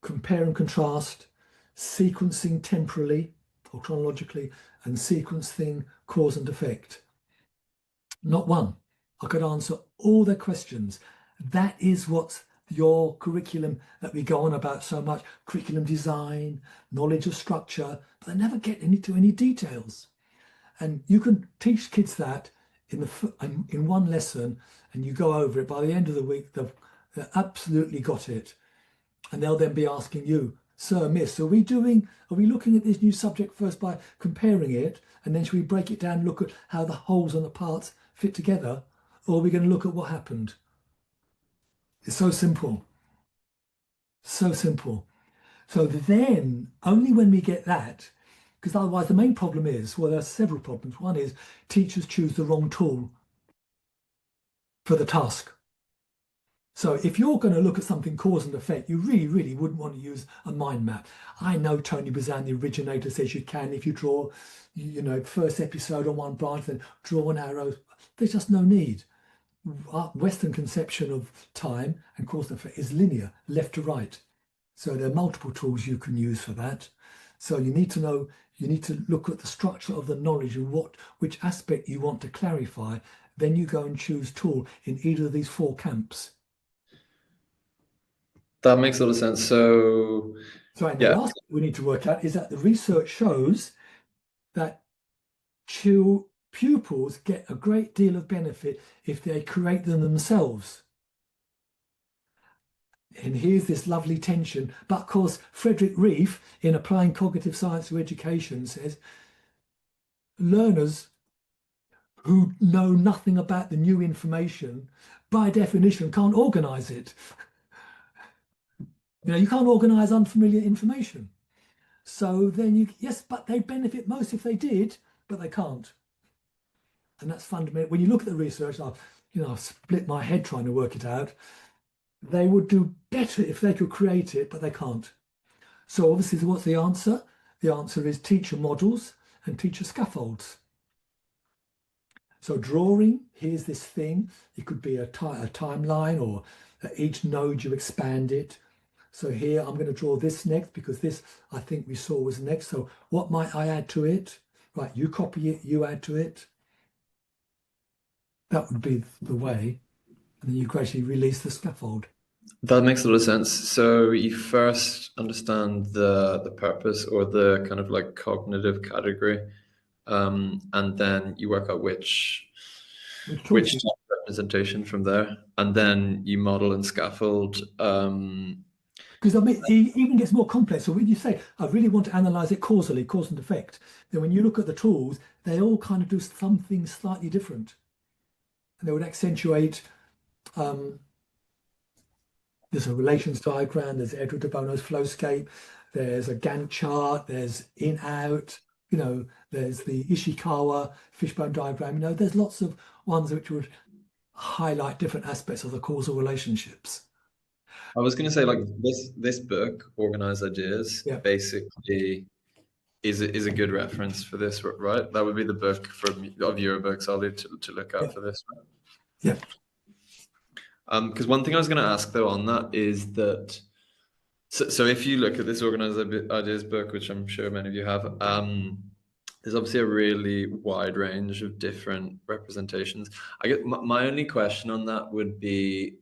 compare and contrast, sequencing temporally or chronologically, and sequencing cause and effect. Not one. I could answer all their questions. That is what your curriculum that we go on about so much, curriculum design, knowledge of structure, but they never get into any details. And you can teach kids that in one lesson, and you go over it. By the end of the week, they've absolutely got it. And they'll then be asking you, sir, miss, are we looking at this new subject first by comparing it, and then should we break it down and look at how the wholes and the parts fit together? Or are we going to look at what happened? It's so simple. So simple. So then, only when we get that, because otherwise the main problem is, well, there are several problems. One is teachers choose the wrong tool for the task. So if you're going to look at something cause and effect, you really, really wouldn't want to use a mind map. I know Tony Bazan, the originator, says you can if you draw, first episode on one branch, then draw an arrow. There's just no need. Our Western conception of time and cause and effect is linear, left to right. So there are multiple tools you can use for that. So you need to know, you need to look at the structure of the knowledge and which aspect you want to clarify. Then you go and choose tool in either of these four camps. That makes a lot of sense. So And the yeah, last thing we need to work out is that the research shows that pupils get a great deal of benefit if they create them themselves. And here's this lovely tension. But of course, Frederick Reef, in Applying Cognitive Science to Education, says learners who know nothing about the new information, by definition, can't organize it. You can't organize unfamiliar information. So then yes, but they benefit most if they did, but they can't. And that's fundamental. When you look at the research, I've split my head trying to work it out. They would do better if they could create it, but they can't. So obviously, what's the answer? The answer is teacher models and teacher scaffolds. So drawing, here's this thing. It could be a timeline, or at each node you expand it. So here I'm going to draw this next because this I think we saw was next. So what might I add to it? Right, you copy it, you add to it. That would be the way. And then you gradually release the scaffold. that makes a lot of sense. So you first understand the purpose or the kind of like cognitive category, and then you work out which type of representation from there, and then you model and scaffold. Because it even gets more complex. So when you say, I really want to analyze it causally, cause and effect, then when you look at the tools, they all kind of do something slightly different. And they would accentuate, there's a relations diagram, there's Edward de Bono's flowscape, there's a Gantt chart, there's in-out, there's the Ishikawa fishbone diagram. There's lots of ones which would highlight different aspects of the causal relationships. I was going to say, like, this book, Organized Ideas, Yeah. basically is a good reference for this, right? That would be the book of your books, Ollie, to look out for this, right? Yeah. Because one thing I was going to ask though on that is that, so if you look at this Organized Ideas book, which I'm sure many of you have, there's obviously a really wide range of different representations. I guess my only question on that would be,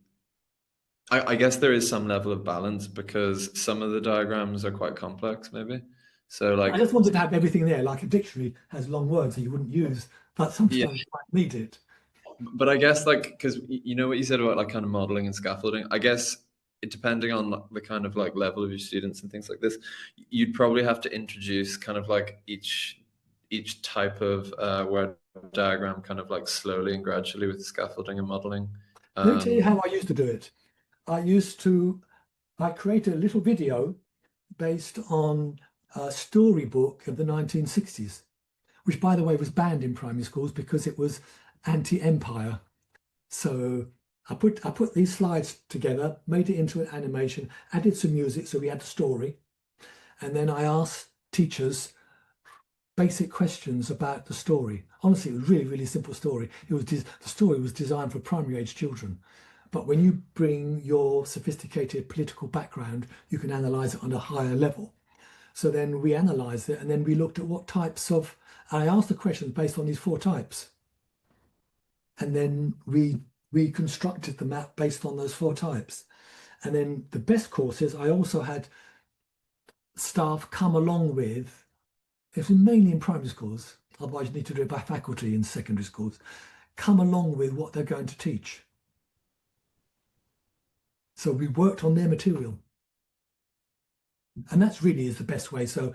I guess there is some level of balance because some of the diagrams are quite complex, maybe. So like, I just wanted to have everything there, like a dictionary has long words that you wouldn't use, but sometimes you might need it. But I guess like, because you know what you said about like kind of modeling and scaffolding, I guess it depending on the kind of like level of your students and things like this, you'd probably have to introduce kind of like each type of word diagram kind of like slowly and gradually with scaffolding and modeling. Let me tell you how I used to do it. I created a little video based on a storybook of the 1960s, which by the way was banned in primary schools because it was anti-empire. So I put these slides together, made it into an animation, added some music so we had a story. And then I asked teachers, basic questions about the story. Honestly, it was really, really simple story. The story was designed for primary age children. But when you bring your sophisticated political background, you can analyze it on a higher level. So then we analyzed it and then we looked at what types of, I asked the questions based on these 4 types. And then we constructed the map based on those 4 types. And then the best courses, I also had staff come along with, it was mainly in primary schools, otherwise you need to do it by faculty in secondary schools, come along with what they're going to teach. So we worked on their material. And that's really is the best way. So,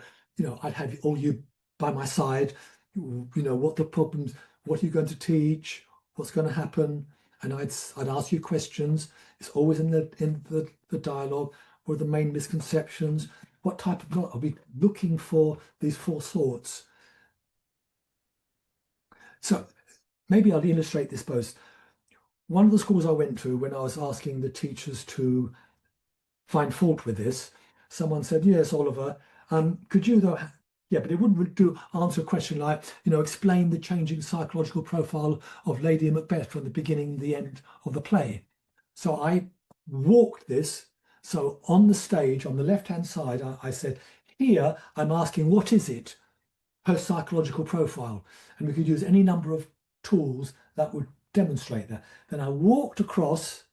I'd have all you by my side, what the problems, what are you going to teach, what's going to happen, and I'd ask you questions. It's always in the dialogue. What are the main misconceptions? What type of are we looking for these 4 sorts? So maybe I'll illustrate this post. One of the schools I went to, when I was asking the teachers to find fault with this, someone said, "Yes, Oliver, could you though?" Yeah, but it wouldn't do answer a question like, explain the changing psychological profile of Lady Macbeth from the beginning to the end of the play. So I walked this. So on the stage, on the left-hand side, I said, here I'm asking, what is it? Her psychological profile. And we could use any number of tools that would demonstrate that. Then I walked across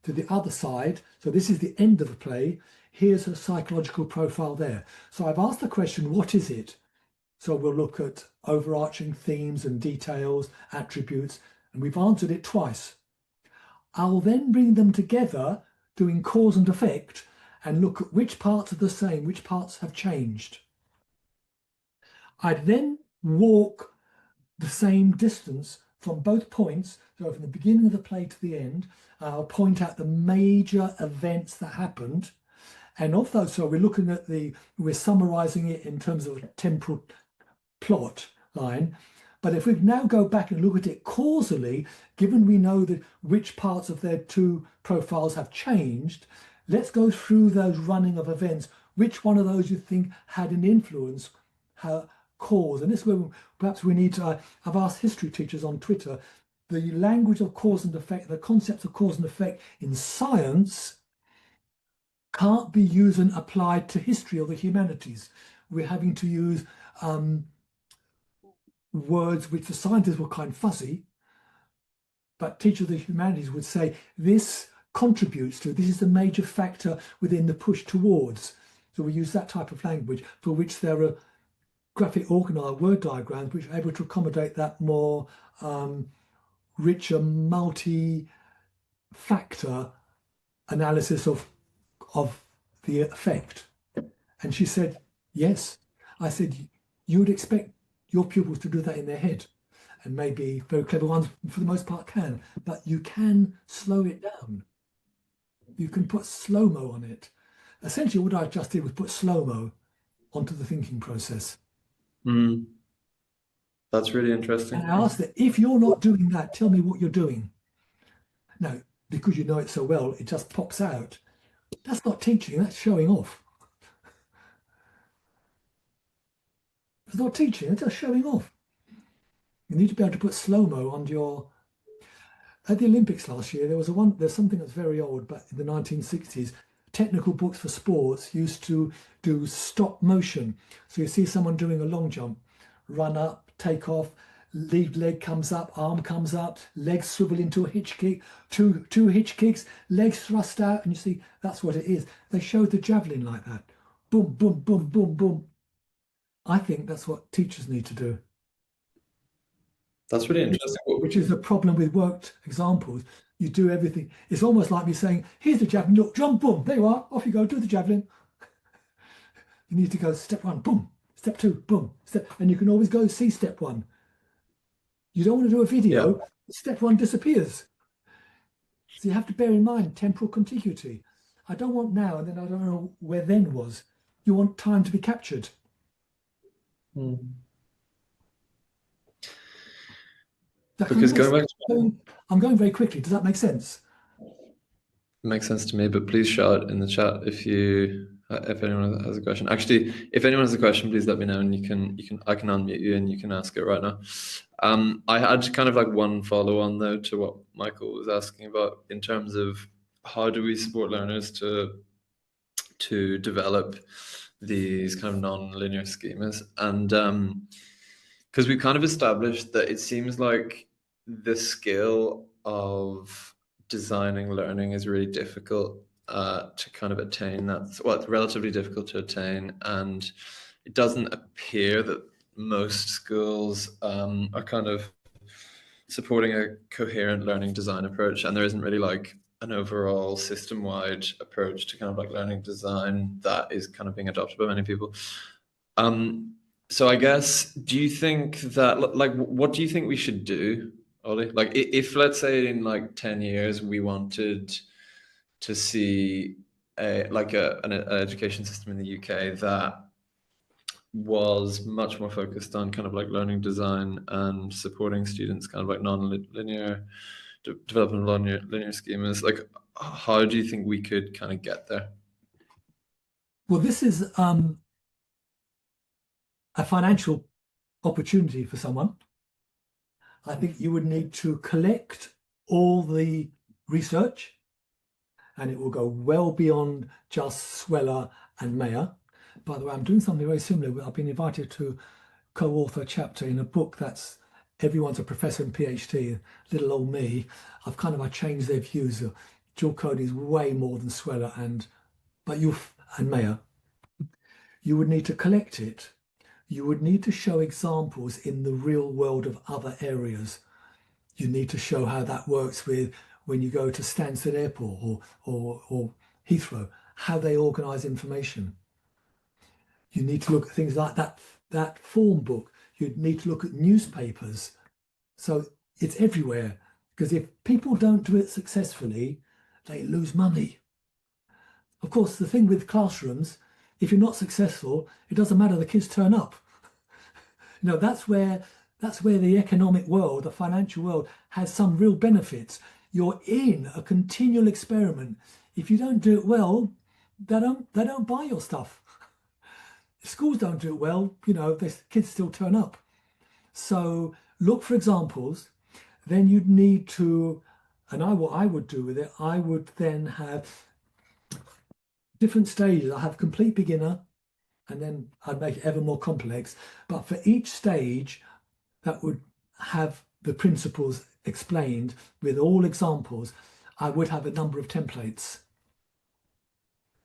to the other side. So this is the end of the play. Here's her psychological profile there. So I've asked the question, what is it? So we'll look at overarching themes and details, attributes, and we've answered it twice. I'll then bring them together, doing cause and effect, and look at which parts are the same, which parts have changed. I'd then walk the same distance from both points, so from the beginning of the play to the end. I'll point out the major events that happened. And of those, so we're summarizing it in terms of a temporal plot line. But if we now go back and look at it causally, given we know that which parts of their 2 profiles have changed, let's go through those running of events. Which one of those you think had an influence, cause? And this is where perhaps we need to, I've asked history teachers on Twitter, the language of cause and effect, the concepts of cause and effect in science can't be used and applied to history or the humanities. We're having to use words which the scientists were kind of fuzzy, but teachers of the humanities would say this contributes to, this is a major factor within the push towards. So we use that type of language for which there are graphic organized word diagrams which are able to accommodate that more richer multi-factor analysis of the effect. And she said, yes. I said, you would expect your pupils to do that in their head. And maybe very clever ones, for the most part, can. But you can slow it down. You can put slow-mo on it. Essentially, what I just did was put slow-mo onto the thinking process. That's really interesting. And I asked that, if you're not doing that, tell me what you're doing. Now, because you know it so well, it just pops out. That's not teaching, that's showing off. It's not teaching, it's just showing off. You need to be able to put slow-mo on your... At the Olympics last year, there's something that's very old, but in the 1960s, technical books for sports used to do stop motion. So you see someone doing a long jump, run up, take off, lead leg comes up, arm comes up, legs swivel into a hitch kick, two hitch kicks, legs thrust out, and you see that's what it is. They showed the javelin like that. Boom, boom, boom, boom, boom. I think that's what teachers need to do. That's really interesting. Which is the problem with worked examples. You do everything. It's almost like me saying, here's the javelin, look, jump, boom, there you are, off you go, do the javelin. You need to go step 1, boom, step 2, boom, and you can always go see step 1. You don't want to do a video, step 1 disappears. So you have to bear in mind temporal contiguity. I don't want now, and then I don't know where then was. You want time to be captured. Because going back to... I'm going very quickly. Does that make sense? It makes sense to me, but please shout in the chat if you if anyone has a question. Actually, if anyone has a question, please let me know, and I can unmute you and you can ask it right now. I had kind of like one follow on though to what Michael was asking about in terms of how do we support learners to develop these kind of non-linear schemas, and because we kind of established that it seems like the skill of designing learning is really difficult to kind of attain. It's relatively difficult to attain, and it doesn't appear that most schools are kind of supporting a coherent learning design approach, and there isn't really like an overall system-wide approach to kind of like learning design that is kind of being adopted by many people. So I guess, do you think that, like, what do you think we should do, Oli? Like, if let's say in like 10 years we wanted to see an education system in the UK that was much more focused on kind of like learning design and supporting students kind of like non-linear development of linear schemas, like how do you think we could kind of get there? Well, this is a financial opportunity for someone. I think you would need to collect all the research, and it will go well beyond just Sweller and Mayer. By the way, I'm doing something very similar. I've been invited to co-author a chapter in a book that's everyone's a professor and PhD, little old me. I changed their views. Dual code is way more than Sweller and Mayer. You would need to collect it. You would need to show examples in the real world of other areas. You need to show how that works with when you go to Stansted Airport or Heathrow, how they organise information. You need to look at things like that form book. You need to look at newspapers. So it's everywhere, because if people don't do it successfully, they lose money. Of course, the thing with classrooms, if you're not successful, it doesn't matter, the kids turn up. That's where the economic world, the financial world, has some real benefits. You're in a continual experiment. If you don't do it well, they don't buy your stuff. If schools don't do it well, the kids still turn up. So look for examples. Then you'd need to, what I would do with it, I would then have different stages. I have complete beginner, and then I'd make it ever more complex. But for each stage, that would have the principles explained with all examples. I would have a number of templates.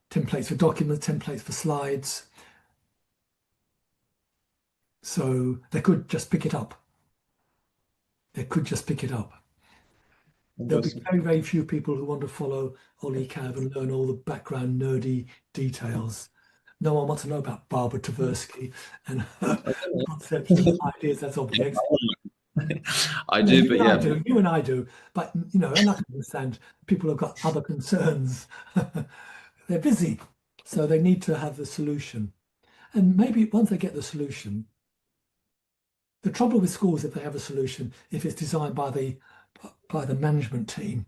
Templates for documents, templates for slides. So they could just pick it up. There'll be very, very few people who want to follow Oli Cav and learn all the background nerdy details. No one wants to know about Barbara Tversky and her concepts and ideas as objects. I do, but yeah. You and I do. But, and I can understand people have got other concerns. They're busy, so they need to have the solution. And maybe once they get the solution, the trouble with schools, if they have a solution, if it's designed by the management team,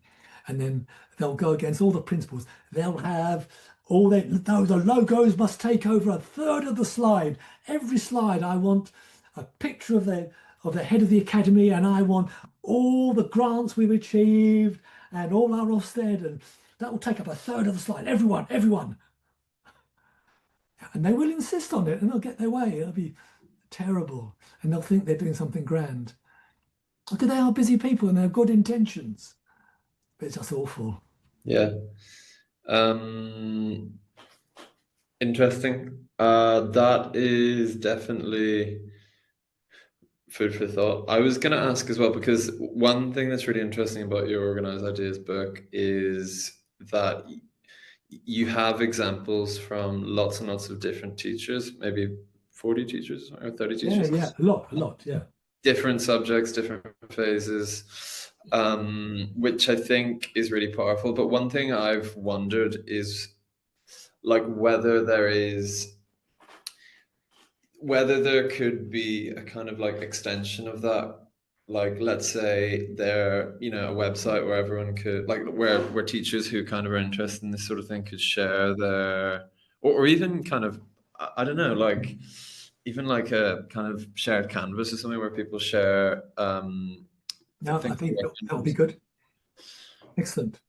and then they'll go against all the principles. They'll have the logos must take over a third of the slide. Every slide, I want a picture of the head of the academy, and I want all the grants we've achieved and all our Ofsted, and that will take up a third of the slide. Everyone. And they will insist on it, and they'll get their way. It'll be terrible, and they'll think they're doing something grand. Because they are busy people and they have good intentions, but it's just awful. Yeah. Interesting. That is definitely food for thought. I was going to ask as well, because one thing that's really interesting about your Organized Ideas book is that you have examples from lots and lots of different teachers, maybe 40 teachers or 30 teachers. Yeah, a lot, yeah. Different subjects, different phases, which I think is really powerful. But one thing I've wondered is like whether there could be a kind of like extension of that. Like, let's say there, a website where everyone could, like, where teachers who kind of are interested in this sort of thing could share their or even kind of, I don't know, like even like a kind of shared canvas or something where people share No, I things. think that would be good. Excellent.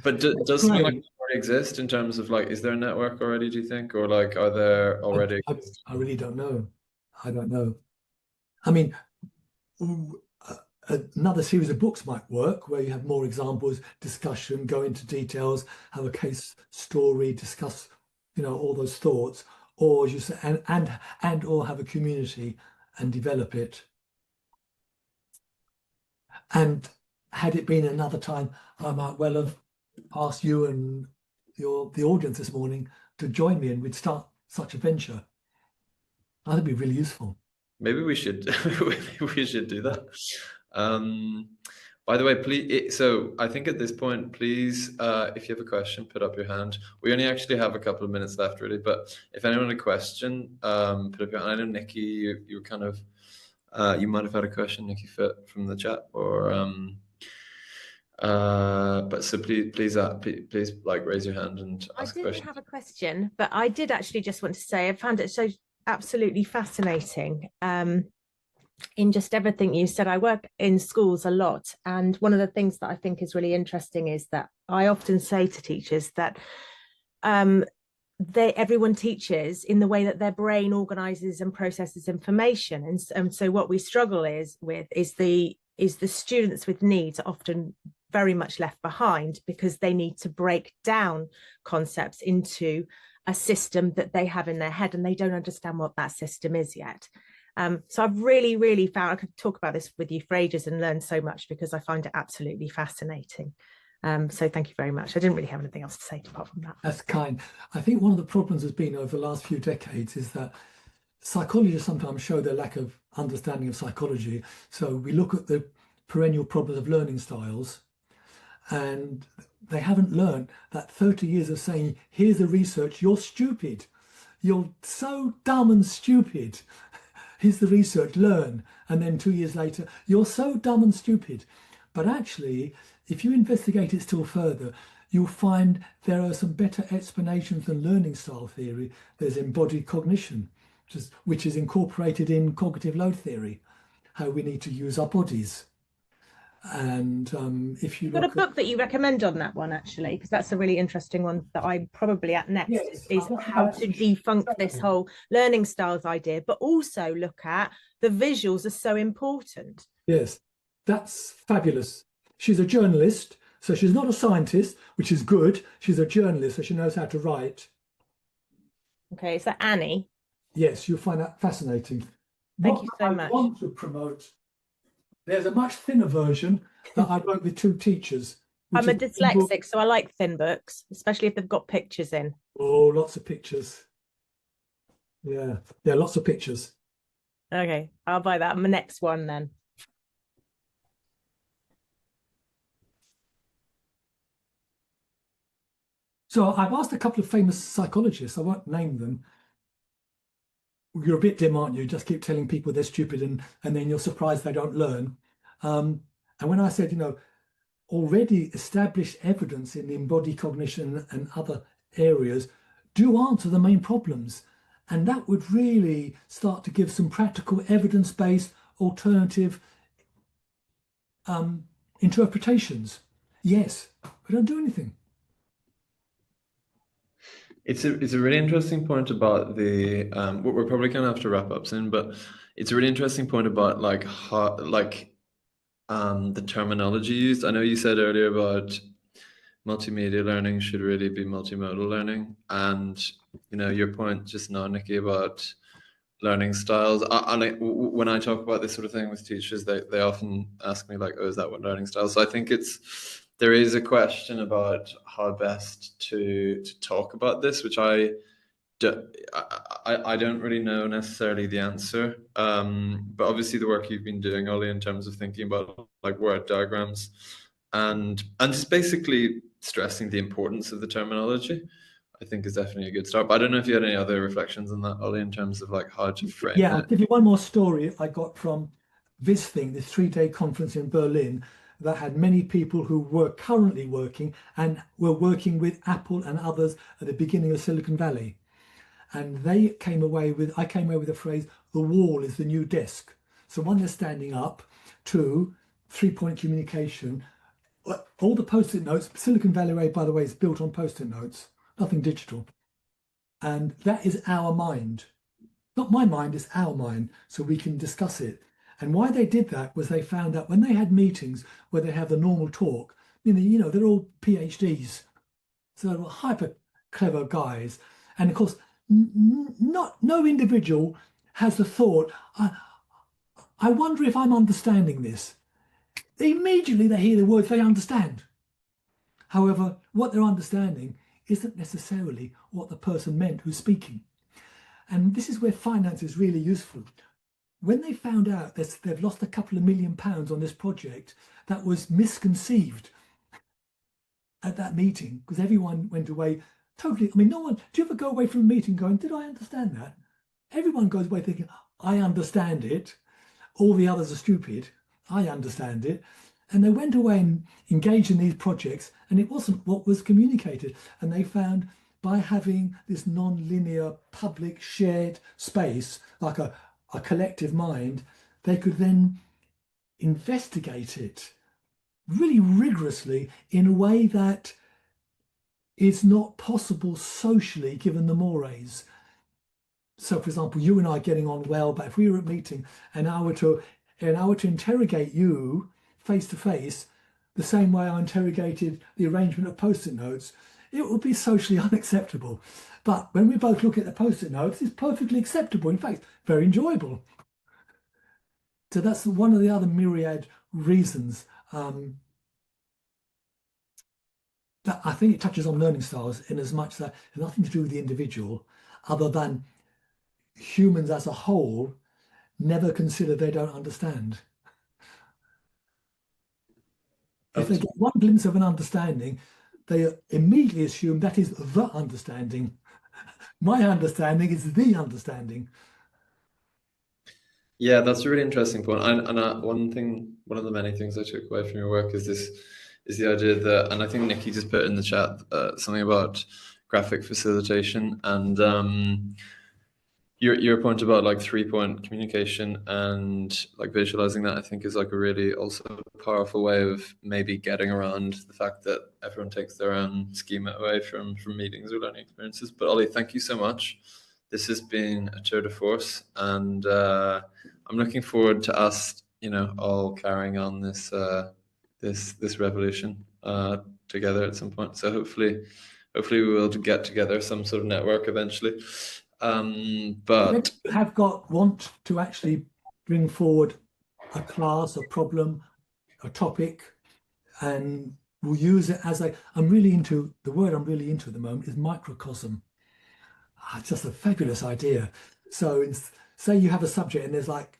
But That's does something like great. that already exist in terms of like, is there a network already, do you think? Or like, are there already? I really don't know. I don't know. I mean, another series of books might work where you have more examples, discussion, go into details, have a case story, discuss, all those thoughts, or as you say, and or have a community and develop it. And had it been another time, I might well have asked you and the audience this morning to join me, and we'd start such a venture. That'd be really useful. Maybe we should maybe we should do that. By the way, please. So I think at this point, please, if you have a question, put up your hand. We only actually have a couple of minutes left, really. But if anyone had a question, put up your hand. I know Nikki, you kind of, you might have had a question, Nikki, from the chat, or but so please, like raise your hand and I ask a didn't question. have a question, but I did actually just want to say I found it so absolutely fascinating. In just everything you said, I work in schools a lot, and one of the things that I think is really interesting is that I often say to teachers that everyone teaches in the way that their brain organizes and processes information, and so what we struggle with is the students with needs are often very much left behind because they need to break down concepts into a system that they have in their head, and they don't understand what that system is yet. So I've really found I could talk about this with you for ages and learn so much because I find it absolutely fascinating. So thank you very much. I didn't really have anything else to say apart from that. That's kind. I think one of the problems has been over the last few decades is that psychologists sometimes show their lack of understanding of psychology. So we look at the perennial problems of learning styles, and they haven't learned that 30 years of saying, here's the research, you're stupid. You're so dumb and stupid. Here's the research, learn. And then 2 years later, you're so dumb and stupid. But actually, if you investigate it still further, you'll find there are some better explanations than learning style theory. There's embodied cognition, which is incorporated in cognitive load theory, how we need to use our bodies. And if you You've got a book that you recommend on that one, actually, because that's a really interesting one that I'm probably at next. Yes, is how to defunk this whole learning styles idea, but also look at the visuals are so important. Yes, that's fabulous. She's a journalist, so she's not a scientist, which is good. She's a journalist, so she knows how to write. Okay, is that Annie? Yes, you'll find that fascinating. Thank you so much. I want to promote. There's a much thinner version that I wrote with 2 teachers. I'm a dyslexic, so I like thin books, especially if they've got pictures in. Oh, lots of pictures. Yeah, lots of pictures. Okay, I'll buy that. My next one then. So I've asked a couple of famous psychologists. I won't name them. You're a bit dim, aren't you? Just keep telling people they're stupid and then you're surprised they don't learn. And when I said, already established evidence in embodied cognition and other areas do answer the main problems. And that would really start to give some practical evidence-based alternative interpretations. Yes, we don't do anything. It's a really interesting point about the we're probably gonna have to wrap up soon, but it's a really interesting point about like how the terminology used. I know you said earlier about multimedia learning should really be multimodal learning, and your point just now, Nikki, about learning styles. When I talk about this sort of thing with teachers, they often ask me like, "Oh, is that what learning styles?" So I think there is a question about how best to talk about this, which I don't really know necessarily the answer. But obviously the work you've been doing, Oli, in terms of thinking about like word diagrams and just basically stressing the importance of the terminology, I think is definitely a good start. But I don't know if you had any other reflections on that, Oli, in terms of like how to frame Yeah, it. I'll give you one more story I got from VisThing, this 3-day conference in Berlin that had many people who were currently working and were working with Apple and others at the beginning of Silicon Valley. and I came away with the phrase, the wall is the new desk. So one, they're standing up. Two, 3-point communication. All the post-it notes, Silicon Valley Way, by the way, is built on post-it notes, nothing digital. And that is our mind. Not my mind, it's our mind, so we can discuss it. And why they did that was they found out when they had meetings where they have the normal talk, they're all PhDs, so they're hyper clever guys. And of course, no individual has the thought, I wonder if I'm understanding this. Immediately they hear the words, they understand. However, what they're understanding isn't necessarily what the person meant who's speaking. And this is where finance is really useful. When they found out that they've lost a couple of £1 million on this project that was misconceived at that meeting, because everyone went away totally, no one, do you ever go away from a meeting going, did I understand that? Everyone goes away thinking, I understand it. All the others are stupid. I understand it. And they went away and engaged in these projects, and it wasn't what was communicated. And they found by having this non-linear public shared space, like a collective mind, they could then investigate it really rigorously in a way that is not possible socially given the mores. So, for example, you and I are getting on well, but if we were at a meeting and I were to interrogate you face to face, the same way I interrogated the arrangement of post-it notes, it would be socially unacceptable. But when we both look at the post-it notes, it's perfectly acceptable. In fact, very enjoyable. So that's one of the other myriad reasons that I think it touches on learning styles, in as much that it has nothing to do with the individual, other than humans as a whole never consider they don't understand. If they get one glimpse of an understanding, they immediately assume that is the understanding. My understanding is the understanding. Yeah, that's a really interesting point. One of the many things I took away from your work is the idea that, and I think Nikki just put in the chat something about graphic facilitation, and your point about like 3-point communication and like visualizing that, I think is like a really also powerful way of maybe getting around the fact that everyone takes their own schema away from meetings or learning experiences. But Oli, thank you so much. This has been a tour de force, and I'm looking forward to us, all carrying on this this revolution together at some point. So hopefully we will get together some sort of network eventually. But want to actually bring forward a class, a problem, a topic, and we'll use it as I'm really into the word I'm really into at the moment is microcosm. It's just a fabulous idea. So say you have a subject and there's like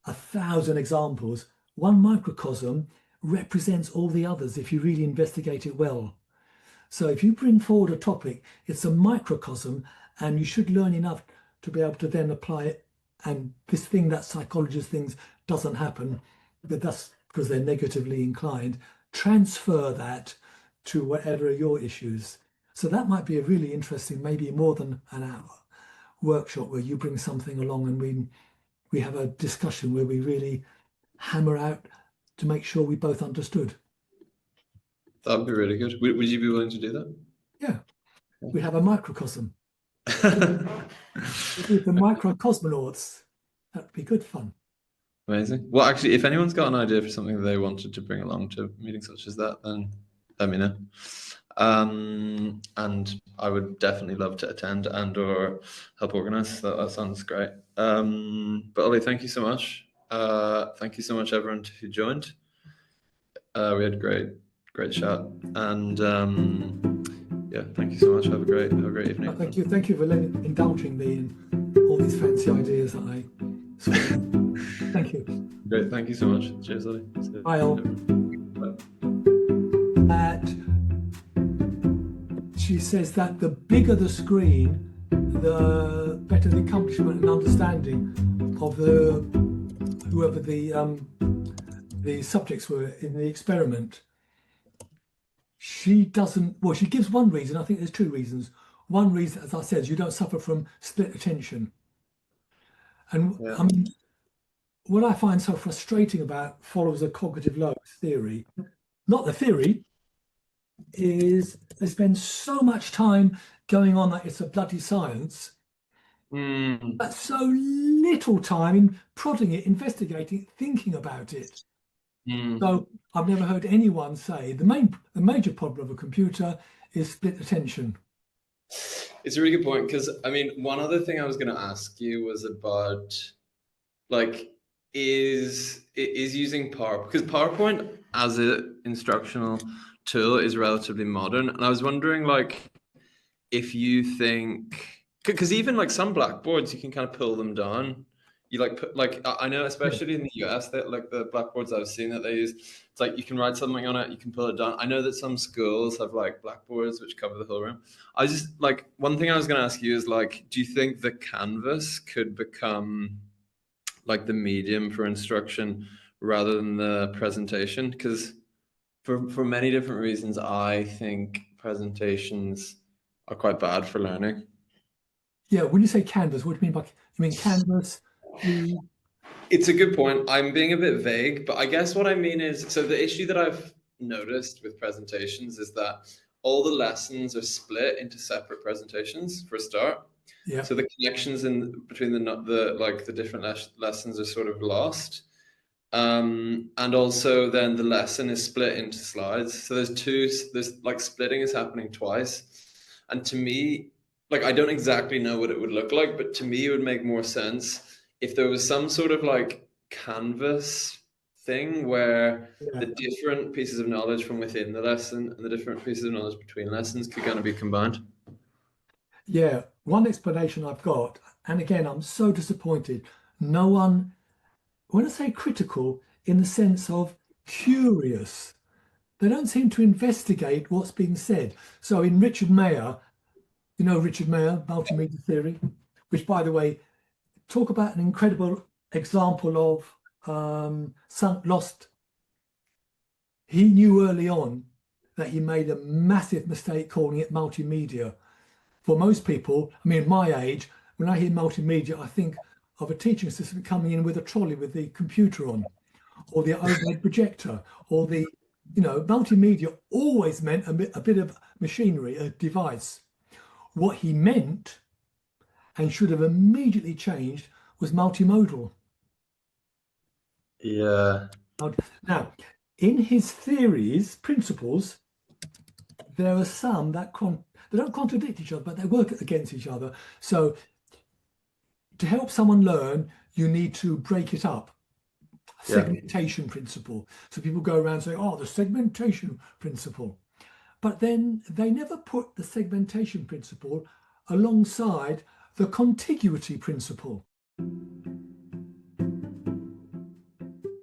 1,000 examples. One microcosm represents all the others if you really investigate it well. So if you bring forward a topic, it's a microcosm, and you should learn enough to be able to then apply it. And this thing that psychologists think doesn't happen, but that's because they're negatively inclined, transfer that to whatever are your issues. So that might be a really interesting, maybe more than an hour workshop where you bring something along and we have a discussion where we really hammer out to make sure we both understood. That'd be really good. Would you be willing to do that? Yeah. We have a microcosm. With the microcosmonauts. That'd be good fun. Amazing. Well, actually, if anyone's got an idea for something that they wanted to bring along to meetings such as that, then let me know. And I would definitely love to attend and or help organize. That sounds great. But Oli, thank you so much. Thank you so much, everyone who joined. We had a great chat, and yeah, thank you so much. Have a great evening. Thank you for indulging me in all these fancy ideas that I saw. Thank you. Great, thank you so much. Cheers, Oli. Bye all. She says that the bigger the screen, the better the accomplishment and understanding of whoever the subjects were in the experiment. She gives one reason. I think there's two reasons. one reason, as I said, is you don't suffer from split attention. And Yeah. I mean, what I find so frustrating about followers of cognitive load theory, not the theory, is they spend so much time going on that it's a bloody science, Mm, but so little time in prodding it, investigating, thinking about it. mm. So I've never heard anyone say the major problem of a computer is split attention. It's a really good point, because I mean, one other thing I was going to ask you was about, like, is using PowerPoint, because PowerPoint as an instructional tool is relatively modern, and I was wondering, like, if you think, because even like some blackboards you can kind of pull them down. You like put, like, I know Yeah. especially in the US that like the blackboards I've seen that they use, it's like you can write something on it, you can pull it down. I know that some schools have like blackboards which cover the whole room. I just, like, one thing I was going to ask you is, like, do you think the canvas could become like the medium for instruction rather than the presentation? Because for many different reasons, I think presentations are quite bad for learning. Yeah, when you say canvas, what do you mean by, you mean canvas, the, It's a good point. I'm being a bit vague, but I guess what I mean is, so the issue that I've noticed with presentations is that all the lessons are split into separate presentations for a start. yeah, So the connections in between the like the different lessons are sort of lost. And also then the lesson is split into slides. So there's like splitting is happening twice. And to me, like, I don't exactly know what it would look like, but to me, it would make more sense if there was some sort of like canvas thing where yeah. the different pieces of knowledge from within the lesson and the different pieces of knowledge between lessons could kind of be combined. Yeah, one explanation I've got, and again, I'm so disappointed. No one, when I say critical, in the sense of curious, they don't seem to investigate what's being said. So in Richard Mayer, you know Richard Mayer, multimedia theory, which, by the way, talk about an incredible example of sunk lost. He knew early on that he made a massive mistake calling it multimedia. For most people, I mean, my age, when I hear multimedia, I think of a teaching assistant coming in with a trolley with the computer on, or the overhead projector, or the, multimedia always meant a bit of machinery, a device. What he meant, and should have immediately changed, was multimodal. Yeah. Now, in his theories, principles, there are some that they don't contradict each other, but they work against each other. So to help someone learn, you need to break it up. Yeah. Segmentation principle. So people go around saying, oh, the segmentation principle. But then they never put the segmentation principle alongside the contiguity principle.